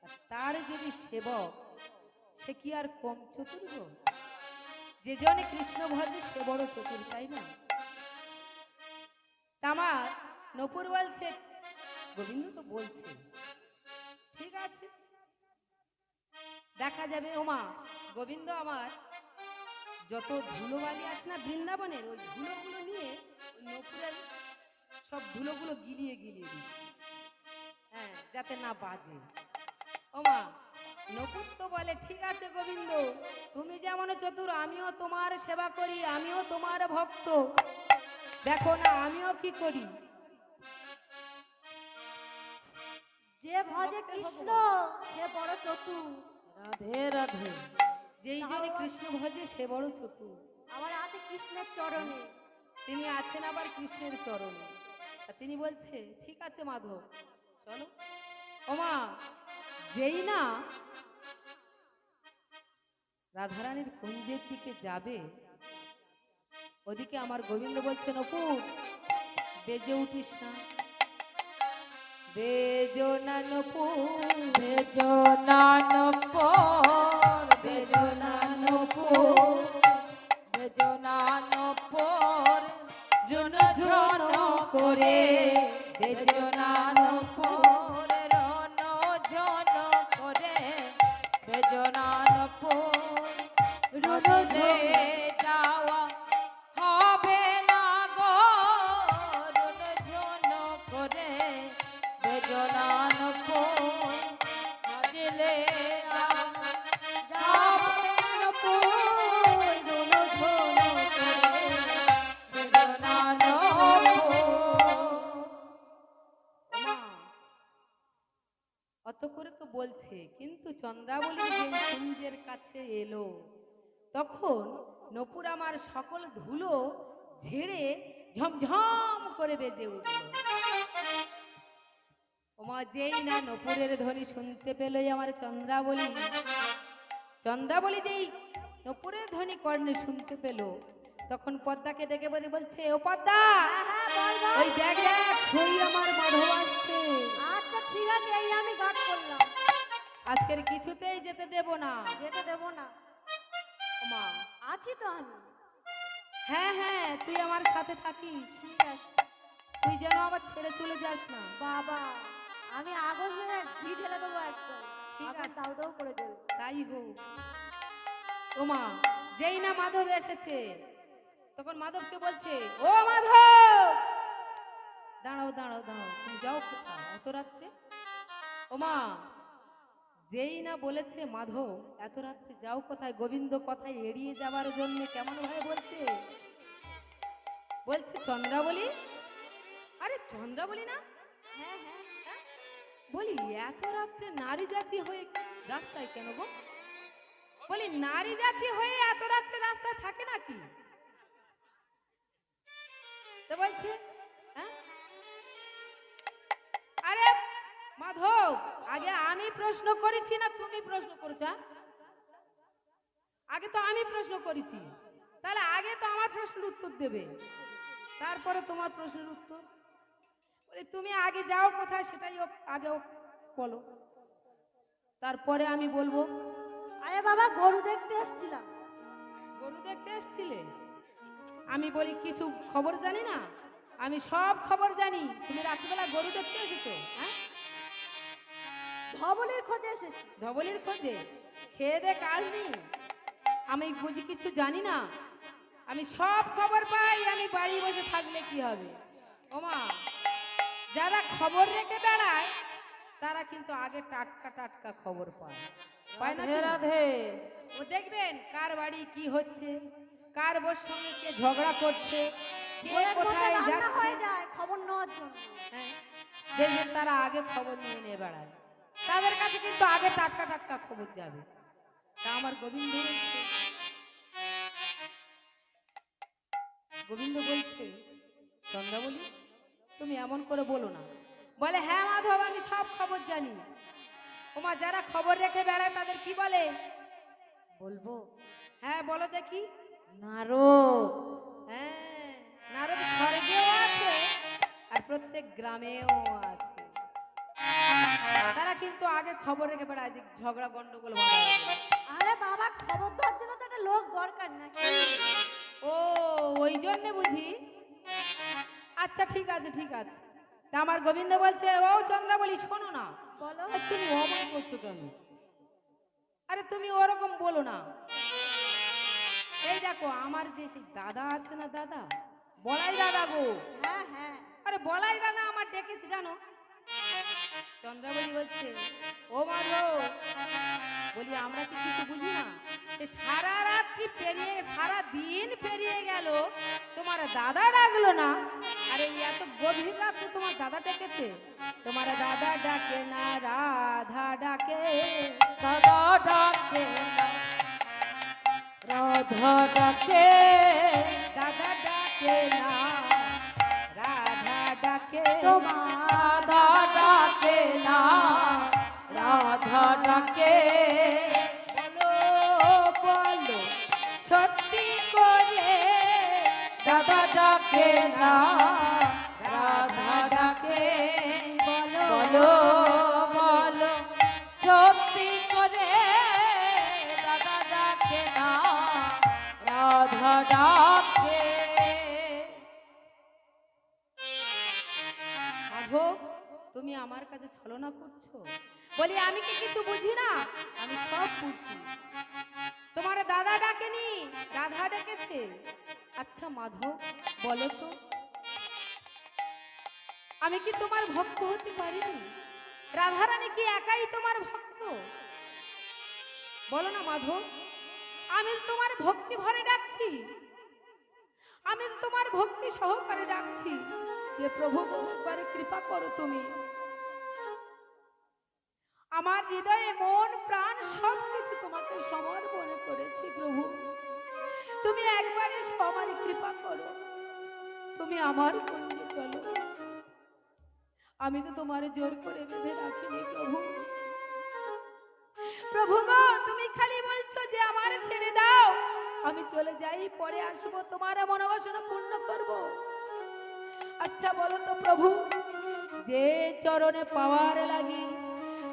আর তার যদি সেবক, সে কি আর কম চতুর গো? যে জনে কৃষ্ণ ভজে সে বড় চতুর, তাই না? আমার নপুর বলছে, গোবিন্দ তো বলছে, ঠিক আছে দেখা যাবে। ওমা, গোবিন্দ আমার যত ধুলোবালি আছে না বৃন্দাবনের, ওই ধুলোগুলো নিয়ে ওই নপুরের সব ধুলোগুলো গিলিয়ে গিলিয়ে দিচ্ছে, হ্যাঁ, যাতে না বাজে। ওমা, নপুর তো বলে, ঠিক আছে গোবিন্দ, তুমি যেমন চতুর, আমিও তোমার সেবা করি, আমিও তোমার ভক্ত, দেখো না আমিও কি করি। যে ভজে কৃষ্ণ সে বড় চতুর। রাধে রাধে। যেই জনে কৃষ্ণ ভজে সে বড় চতুর। আমার হাতে কৃষ্ণের চরণে। তিনি আছেন আবার কৃষ্ণের চরণে। আর তিনি বলছে ঠিক আছে মাধব চলো। ওমা যেই না রাধারানীর কুঞ্জের দিকে যাবে, ওদিকে আমার গোবিন্দ বলছেন অপুর বেজে উঠিস না, বেজো না নপুর, বেজো না নূপুর, বেজো না নূপুর, বেজো না নূপুর, রুন ঝুন করে বেজো না নূপুর, রুন ঝুন করে বেজো না নূপুর, রুনলে যাওয়া হবে না গো, রুন ঝুন করে বেজো না নূপুর, বাজলে যাবে নূপুর, রুন ঝুন করে বেজো না নূপুর। ওমা অত করে তো বলছে, কিন্তু চন্দ্রাবলী যেই কুঞ্জের কাছে এলো তখন নপুর আমার সকল ধুলো ঝেড়ে ঝমঝম করে বেজে উঠল। ওমা যেই না নপুরের ধ্বনি শুনতে পেলই আমার চন্দ্রাবলী, চন্দ্রাবলী যেই নপুরের ধ্বনি কর্ণে শুনতে পেল, তখন পদ্মাকে ডেকে বলছে ও পদ্মা, হ্যাঁ বল বল। ওই দেখ দেখ সই আমার মাধব আসছে, আচ্ছা ঠিক আছে, এই আমি গাট করলাম। আজকের কিছুতেই যেতে দেব না। যেতে দেবো না। ওমা আছি তো আমি। হ্যাঁ হ্যাঁ তুই আমার সাথে থাকিস, ঠিক আছে। তুই যেন আবার ছেড়ে চলে যাস না। বাবা আমি আগুন ধরে ঘি ঢেলে দেবো একদম। ঠিক আগুন আছে। দাউ দাউ করে দেবো। তাই হোক। ওমা যেই না মাধব এসেছে তখন মাধবকে বলছে ও মাধব, দাঁড়াও দাঁড়াও দাঁড়াও, তুমি যাও কোথায় এত রাত্রে? ওমা যেই না বলেছে মাধব এত রাত্রে যাও কোথায়, গোবিন্দ কথায় এড়িয়ে যাবার জন্য কেমন ভাবে বলছে, বলছে চন্দ্রাবলী। আরে চন্দ্রাবলী না? হ্যাঁ হ্যাঁ। হ্যাঁ? বলি এত রাত্রে নারী জাতি হয়ে রাস্তায় কেন গো? বলি নারী জাতি হয়ে এত রাত্রে রাস্তায় থাকে নাকি? তো বলছে হ্যাঁ? আরে মাধব আগে আমি প্রশ্ন করেছি না তুমি প্রশ্ন করেছো? হ্যাঁ? আগে তো আমি প্রশ্ন করেছি, তাহলে আগে তো আমার প্রশ্নের উত্তর দেবে, তারপরে তোমার প্রশ্নের উত্তর। বলি তুমি আগে যাও কোথায় সেটাই আগে বলো, তারপরে আমি বলবো। আরে বাবা গরু দেখতে এসেছিলাম। গরু দেখতে এসছিলে? আমি বলি কিছু খবর জানি না? আমি সব খবর জানি। তুমি রাত্রিবেলা গরু দেখতে এসেছো? হ্যাঁ ধবলের খোঁজে এসেছি। ধবলির খোঁজে? খেয়ে দে কাজ নেই? আমি বুঝি কিছু জানি না? আমি সব খবর পাই, আমি বাড়ি বসে থাকলে কি হবে? ওমা যারা খবর রেখে বেড়ায় তারা কিন্তু আগে টাটকা টাটকা খবর পায়, পায় না রাধে কি না? রাধে। ও দেখবেন কার বাড়ি কি হচ্ছে, কার বোর সঙ্গে কে ঝগড়া করছে, কে বইয়ের মধ্যে কোথায় রান্না যাচ্ছে, হয়ে যায় খবর নেওয়ার জন্য। হ্যাঁ দেখবেন তারা আগে খবর নিয়ে বেড়ায়, তাদের কাছে কিন্তু আগে টাটকা টাটকা খবর যাবে। তা আমার গোবিন্দ বলছে, গোবিন্দ বলছে চন্দ্রাবলী তুমি এমন করে বলো না। বলে হ্যাঁ মাধব আমি সব খবর জানি। ওমা যারা খবর রেখে বেড়ায় তাদের কি বলে বলবো? হ্যাঁ বলো দেখি। নারদ। হ্যাঁ নারদ স্বর্গেও আছে আর প্রত্যেক গ্রামেও আছে। তারা কিন্তু আগে খবর রেখে বেড়ায় যে ঝগড়া গন্ডগোল বাঁধা হবে। আরে বাবা খবর দেওয়ার জন্য তো একটা লোক দরকার নাকি? ও ওই জন্য বুঝি। আচ্ছা ঠিক আছে ঠিক আছে। তা আমার গোবিন্দ বলছে ও চন্দ্রাবলী শোনো না। বলো। আর তুমি অমন করছো কেন? আরে তুমি ওরকম বলো না। এই দেখো আমার যে সেই দাদা আছে না, দাদা বলাই দাদা গো। হ্যাঁ হ্যাঁ। আরে বলাই দাদা আমার ডেকেছে জানো। চন্দ্রাবলী বলছে ও মাধব, বলি আমরা কি কিছু বুঝি না? এ সারা রাত্রি পেরিয়ে সারা দিন পেরিয়ে গেল, তোমার দাদা ডাকলো না, আর আরে এত গভীর রাত্রে তোমার দাদা ডেকেছে? তোমার দাদা ডাকে না, রাধা ডাকে। দাদা ডাকে না, রাধা ডাকে। দাদা ডাকে না, রাধা ডাকে। তোমার দাদা ডাকে না, রাধা ডাকে। বলো বলো সত্যি করে, দাদা ডাকে না, রাধা ডাকে। বলো বলো সত্যি করে, দাদা ডাকে না, রাধা ডাকে। মাধব, তুমি আমার কাছে ছলনা করছো? বলি আমি কি কিছু বুঝি না? আমি সব বুঝি। তোমার দাদা ডাকেনি, রাধা ডেকেছে। আচ্ছা মাধব, বলো তো, আমি কি তোমার ভক্ত হতে পারিনি? রাধারানী কি একাই তোমার ভক্ত? বলো না মাধব, আমি তো তোমার ভক্তি ভরে ডাকছি। আমি তো তোমার ভক্তি সহকারে ডাকছি যে প্রভু একবারে কৃপা করো তুমি। আমার হৃদয়ে মন প্রাণ সবকিছু তোমাকে সমর্পণ করেছি প্রভু। তুমি একবারে সবারই কৃপা করো, তুমি আমার কুঞ্জে চলো। আমি তো তোমার জোর করে বেঁধে রাখিনি প্রভু। প্রভু গো, তুমি খালি বলছো যে আমার ছেড়ে দাও, আমি চলে যাই, পরে আসবো, তোমার মনোবাসনা পূর্ণ করব। আচ্ছা বলো তো প্রভু, যে চরণে পাওয়ার লাগি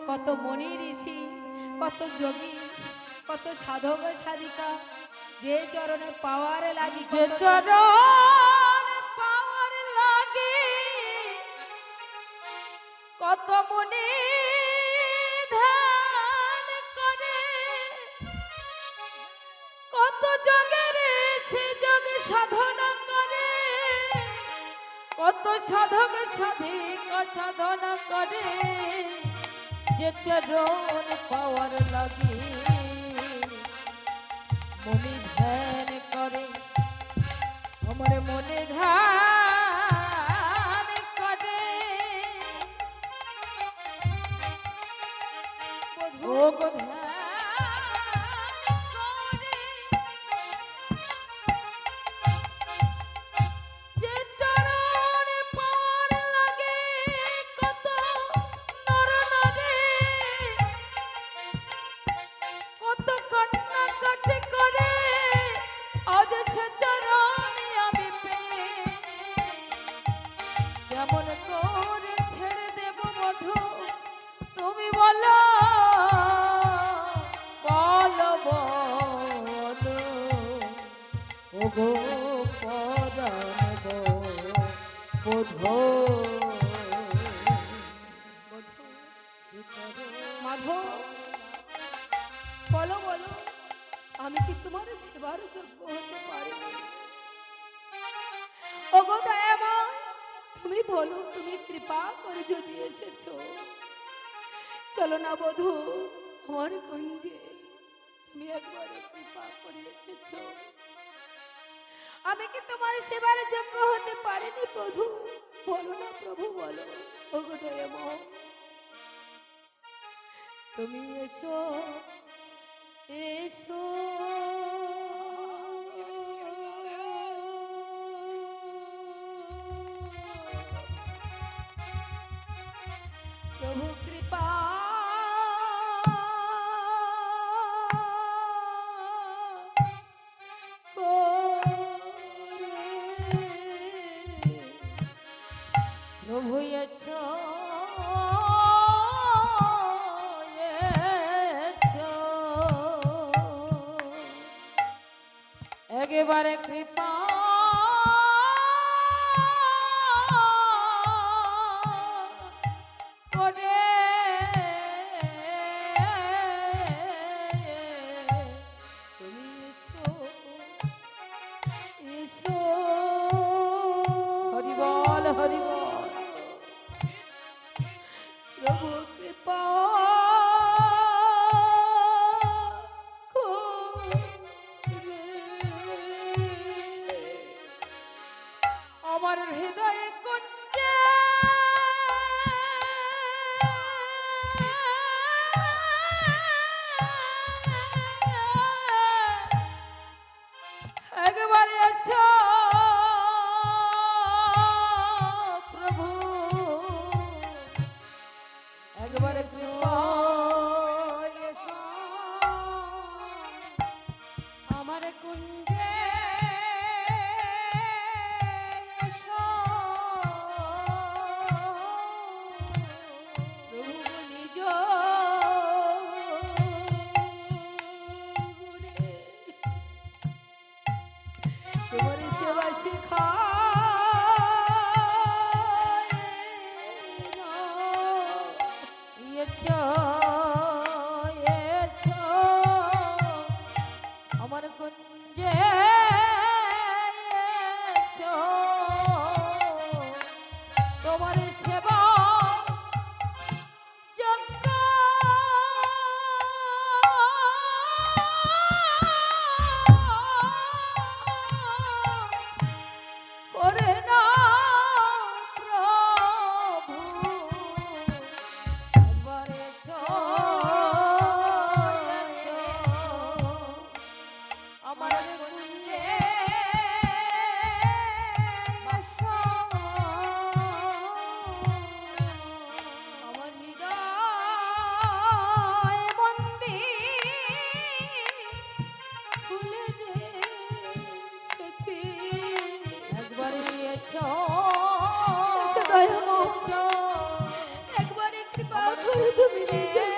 কত মনি ঋষি, কত যোগী, কত সাধক সাধিকা, যে চরণে পাওয়ার লাগি, যে কত চরণ পাওয়ার লাগে কত মনে ধ্যান করে, কত যোগের সে যোগে সাধনা করে, কত সাধক সাধিক সাধনা করে, যে চরণ পাওয়ার লাগে মনে ধ্যান করে, আমার মনে ধ্যান করে। ও গো ধ্যান করে, যে চরণ পাওয়ার লাগে কত নর নারী, কত কন্যা কাটে করে, আজ সে চরণে আমি পেয়ে কেমন করে ছেড়ে দেব মধু, তুমি বলো বলো বলো। ও গো পরাণ গো বোধো, মাধব, বলো বলো, আমি কি তোমার সেবার যোগ্য হতে পারি? ওগো দয়াময়, তুমি বলো, তুমি কৃপা করে যদি এসেছো, চলো না বধূ আমার কুঞ্জে, তুমি একবারে কৃপা করে এসেছো। আমি কি তোমার সেবার যোগ্য হতে পারিনি প্রভু? বলো না প্রভু, বলো। ওগো দয়াময়, তুমি এসো এসো। প্রভু কৃপা প্রভু এসো এসো, একেবারে কৃপা করে তুমি এসো এসো। হরি বল হরি বল। প্রভু কৃপা করে তোমার সেবা যজ্ঞ করে না প্রভু একবার এসো, এসো আমার কুঞ্জে এসো, আমার হৃদয় মন্দির খুলে রেখেছি। একবার এসো, এসো দয়াময়, এসো একবারে কৃপা আমার করে তুমি কুঞ্জে নিজে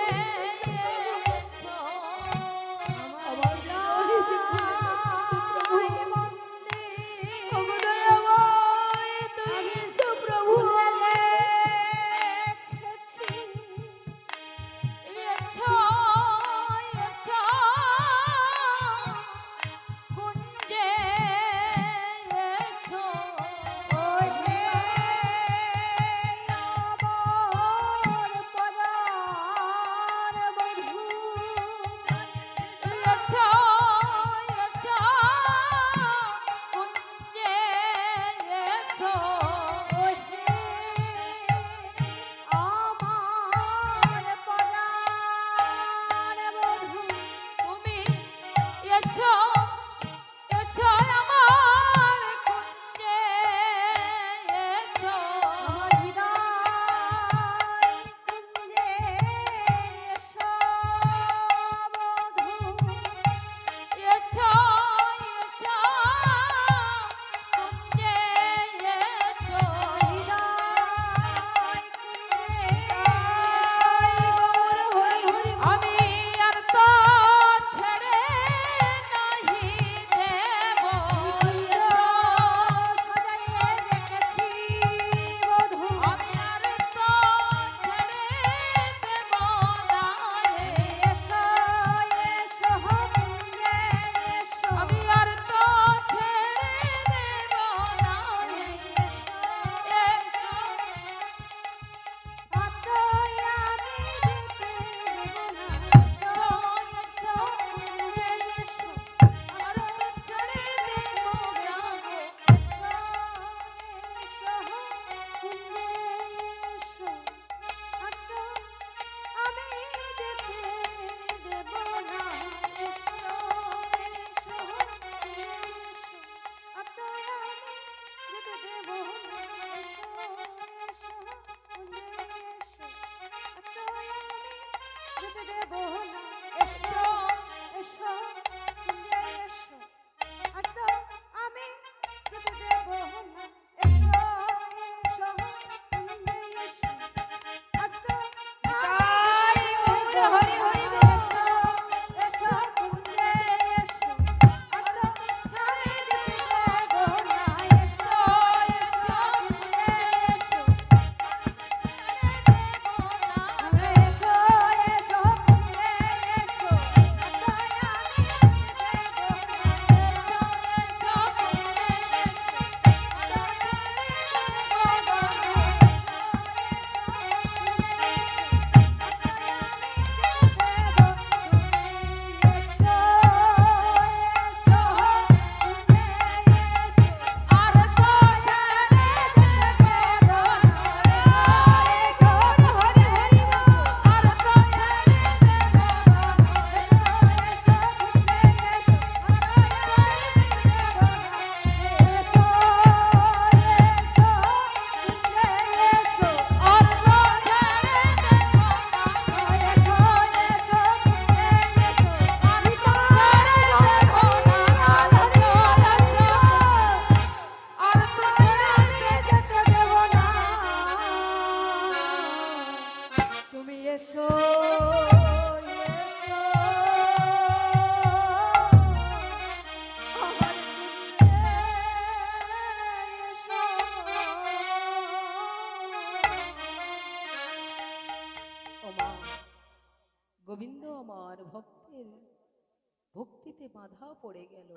এসো, আমার হৃদয় যে খুলে রেখেছি প্রভু। ওগো দয়াময়, তুমি এসো প্রভু। এসো, এসো কুঞ্জে এসো, এসো, এসো কুঞ্জে এসো, তুমি এসো, এসো আমার কুঞ্জে এসো, এসো, এসো কুঞ্জে এসো, আমি আর তো ছেড়ে নাহি দেব, আমি আর তো ছেড়ে দেব না রে, আমি আর তো ছেড়ে দেব না রে, তাই গৌর হরি হরি বল। তুমি এসো, আমার ওমা, গোবিন্দ আমার ভক্তের ভক্তিতে বাধা পড়ে গেল।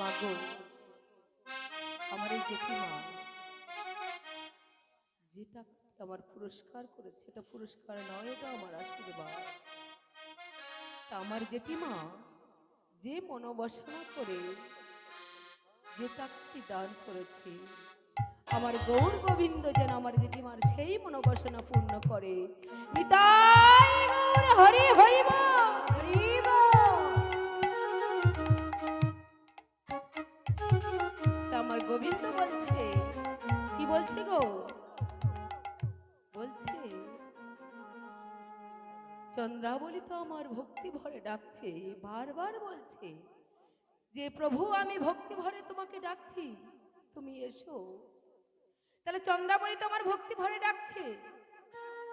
মাগো, আমার এই জেঠিমা যেটা আমার পুরস্কার করেছে, এটা পুরস্কার নয়, এটা আমার আশীর্বাদ। তা আমার জেঠিমা যে মনোবাসনা করে যে টাকাটি দান করেছে, আমার গৌর গোবিন্দ যেন আমার জেঠিমার সেই মনোবাসনা পূর্ণ করে। নিতাই গৌর হরি হরি বল। হরি বল। তা আমার গোবিন্দ বলছে, কি বলছে গো? বলছে চন্দ্রাবলী তো আমার ভক্তি ভরে ডাকছে, বারবার বলছে যে প্রভু আমি ভক্তি ভরে তোমাকে ডাকছি, তুমি এসো। তাহলে চন্দ্রাবলী তো আমার ভক্তি ভরে ডাকছে,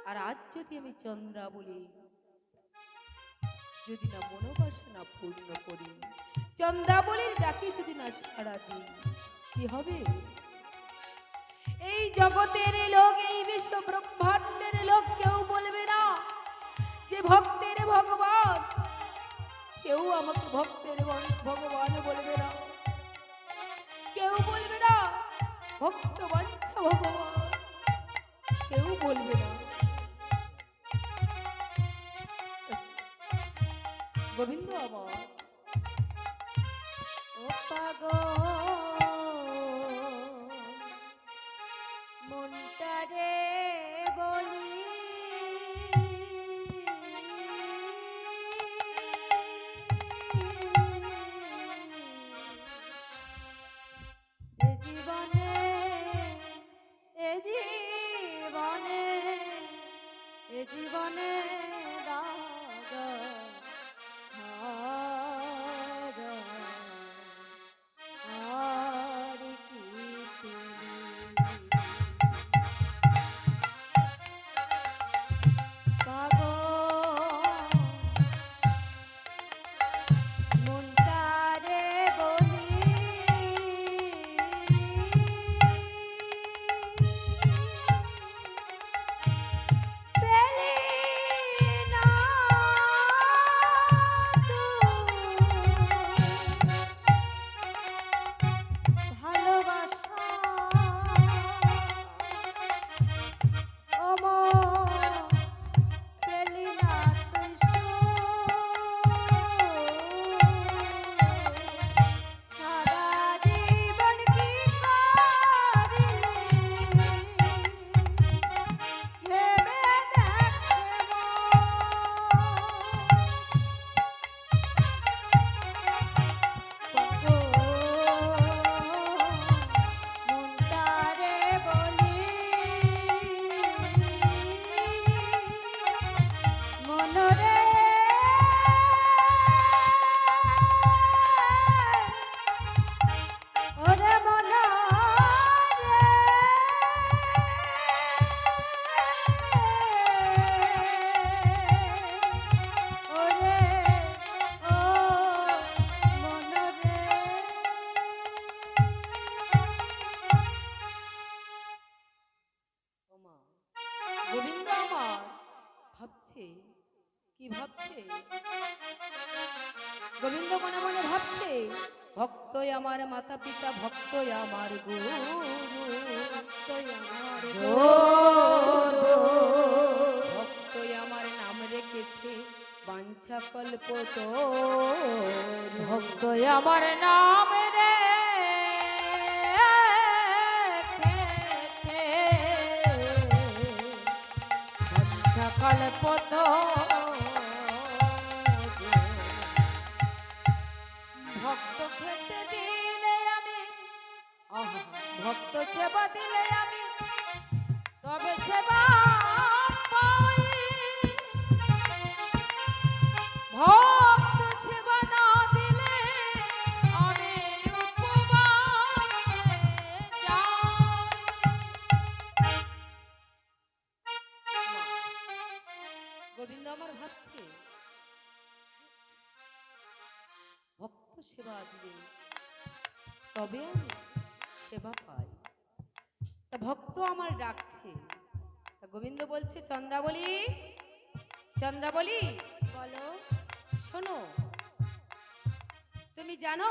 আর আজ যদি আমি চন্দ্রাবলী যদি না মনোবাসনা পূর্ণ করি, চন্দ্রাবলীর ডাকে যদি না সাড়া দিই, কি হবে? এই জগতের লোক, এই বিশ্ব ব্রহ্মাণ্ডের লোক কেউ বলবে না যে ভক্তের ভগবান, কেউ আমাকে ভক্তের ভগবান বলবে না, কেউ বলবে না ভক্ত বাঞ্ছা ভগবান, কেউ বলবে না। গোবিন্দ আমার ও পাগল মনটারে বলি এ জীবনে এ জীবনে এ জীবনে দাগা আর কি তুমি পাগল মনটারে বলি পেলি না ভালোবাসা অমর পেলি না তুই সারা জীবন কি করিলি ভেবে মনটারে বলি মনরে ওরে মনরে ওরে ও মনরে ওমা, গোবিন্দ আমার ভাবছে, কি ভাবছে? গোবিন্দ মনে মনে ভাবছে ভক্তই আমার মাতা পিতা, ভক্তই আমার গুরু, ভক্তই আমার গুরু, ভক্তই আমার নাম রেখেছে বাঞ্ছা কল্প ভক্তই আমার নাম রে কল্প ভক্ত খেতে দিলে আমি, ভক্ত সেবা দিলে আমি তবে সেবা পাই, ভক্ত সেবা না দিলে আমি উপবাসে যাই। গোবিন্দ আমার ভাবছে ভক্ত সেবা দিলে তবে আমি সেবা পাই। তা ভক্ত আমার ডাকছে, তা গোবিন্দ বলছে চন্দ্রাবলী, চন্দ্রাবলী বলো শোনো, তুমি জানো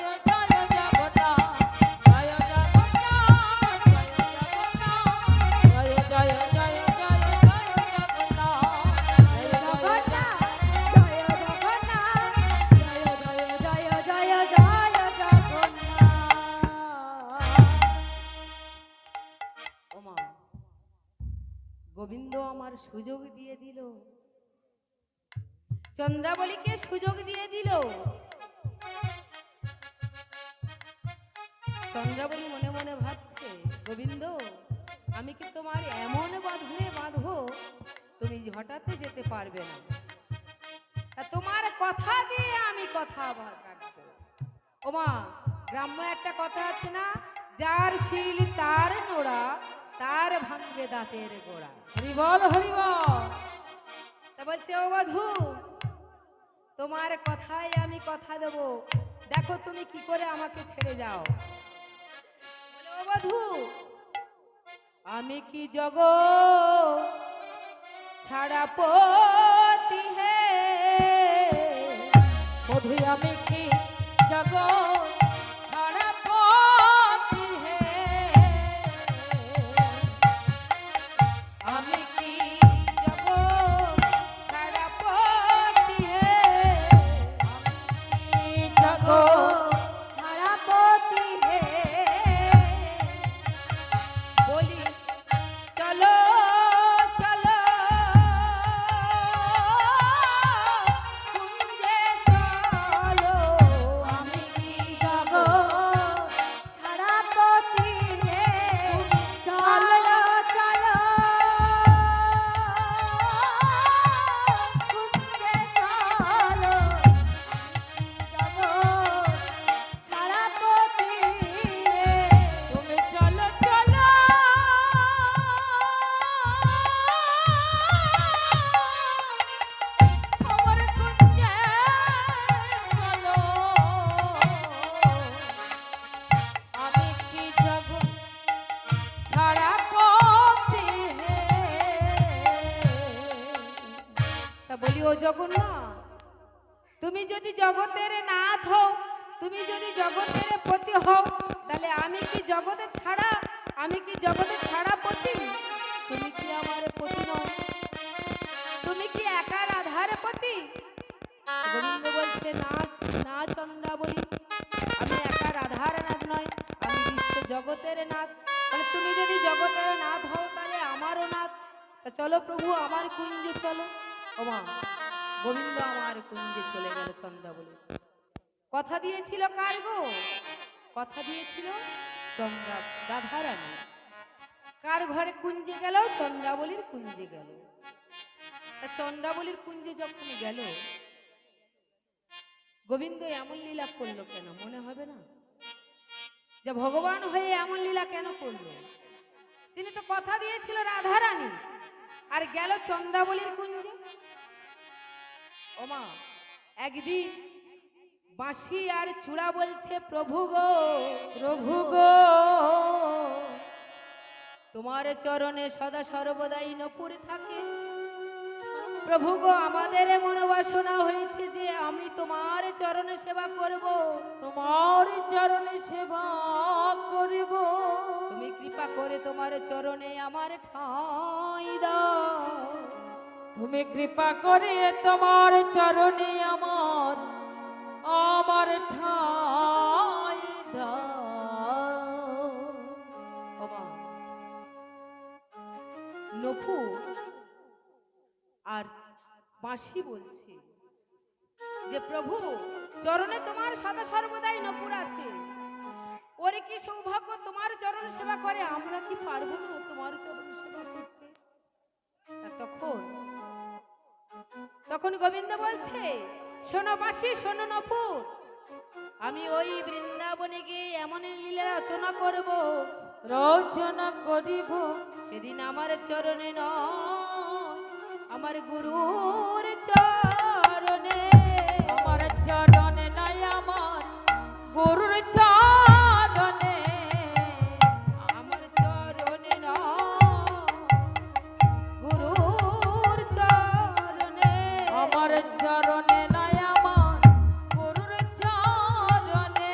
ওমা, গোবিন্দ আমার সুযোগ দিয়ে দিল, চন্দ্রাবলীকে সুযোগ দিয়ে দিল। চন্দ্রাবলী মনে মনে ভাবছে, গোবিন্দ আমি কি তোমার এমন বাঁধনে বাঁধবো তুমি হঠাৎ যেতে পারবে না, তা তোমার কথা দিয়ে আমি কথা আবার রাখবো। ওমা, গ্রাম্য একটা কথা আছে না, যার শিল তার নোড়া, তার ভাঙবে দাঁতের গোড়া। হরিবল হরিবল। তা বলছে, ও বধূ তোমার কথায় আমি কথা দেব, দেখো তুমি কি করে আমাকে ছেড়ে যাও। বলে, ও বধূ আমি কি জগৎ ছাড়া পতি হে, বধূ আমি কি জগৎ ছাড়া পতি হে, আমি কি জগৎ ছাড়া পতি হে, আমি জগৎ ধারাপতি হে। বলি চলো চলো কুঞ্জে চলো, আমি কি জগৎ ধারাপতি হে। চলো চলো কুঞ্জে চলো, জগৎ ধারাপতি হে। তুমি চলো চলো আমার কুঞ্জে চলো, আমি কি জগৎ ছাড়া পতি হে। তা বলি, ও জগন্নাথ তুমি যদি জগতের নাথ হও, তুমি যদি জগতের পতি হও, তাহলে আমি কি জগতের ছাড়া, আমি কি জগতের ছাড়া পতি? তুমি কি আমার পতি নও? তুমি কি একা রাধার পতি? গোবিন্দ বলছে, না না চন্দ্রাবলী, আমি একা রাধার নাথ নয়, আমি বিশ্ব জগতের নাথ। বলে, তুমি যদি জগতের নাথ হও তাহলে আমারও নাথ। তা চলো প্রভু আমার কুঞ্জে চলো। ওমা, গোবিন্দ আমার কুঞ্জে চলে গেল চন্দ্রাবলী। কথা দিয়েছিল কার গো? কথা দিয়েছিল চন্দ্রা রাধারানী। কার ঘরে কুঞ্জে গেল? চন্দ্রাবলীর কুঞ্জে গেল। তা চন্দ্রাবলীর কুঞ্জে যখন গেল, গোবিন্দ এমন লীলা করলো কেন? মনে হবে না যে ভগবান হয়ে এমন লীলা কেন করলো? তিনি তো কথা দিয়েছিল রাধারানী, আর গেল চন্দ্রাবলীর কুঞ্জে। ওমা, একদিন বাঁশি আর চূড়া বলছে, প্রভু গো প্রভু গো তোমার চরণে সদা সর্বদাই নপুর থাকে, প্রভু গো, আমাদের মনোবাসনা হয়েছে যে আমি তোমার চরণে সেবা করব। তোমার চরণে সেবা করিব। তুমি কৃপা করে তোমার চরণে আমার ঠাঁই দাও। তুমি কৃপা করে তোমার চরণে আমার ঠাঁই দাও। ওমা, নফু আর বাঁশি বলছে যে প্রভু চরণে তোমার সদা সর্বদাই নপুর আছে। ওরে কি সৌভাগ্য তোমার চরণ সেবা করে, আমরা কি পারবো না তোমার চরণ সেবা করতে? আর তখন গোবিন্দ বলছে, শোনো বাঁশি, শোনো নপুর, আমি ওই বৃন্দাবনে গিয়ে এমন লীলা রচনা করব, রচনা করিব। সেদিন আমার চরণে নয়, আমার গুরুর চরণে। আমার চরণে নাই, আমার গুরুর চরণে। আমার চরণে নয়, গুরুর চরণে। আমার চরণে নাই, আমার গুরুর চরণে।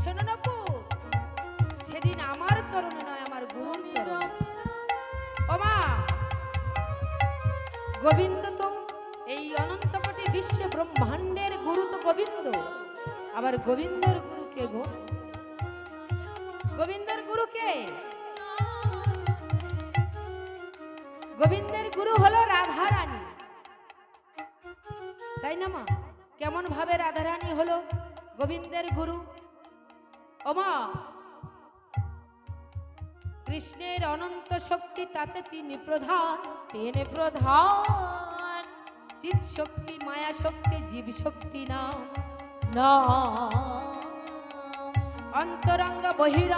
শোনো নপুর, সেদিন আমার চরণে নয়, আমার গুরুর চরণে। ওমা, গোবিন্দ তো এই অনন্ত কোটি বিশ্ব ব্রহ্মাণ্ডের গুরু তো গোবিন্দ। আবার গোবিন্দের গুরু কে গো? গোবিন্দের গুরু কে? গোবিন্দের গুরু হলো রাধা রানী, তাই না মা? কেমন ভাবে রাধা রানী হলো গোবিন্দের গুরু? ওমা, কৃষ্ণের অনন্ত শক্তি, তাতে তিনি প্রধান। তিনি প্রধান। চিৎ শক্তি, মায়া শক্তি, জীব শক্তি নাম। না অন্তরঙ্গ বহিরঙ্গ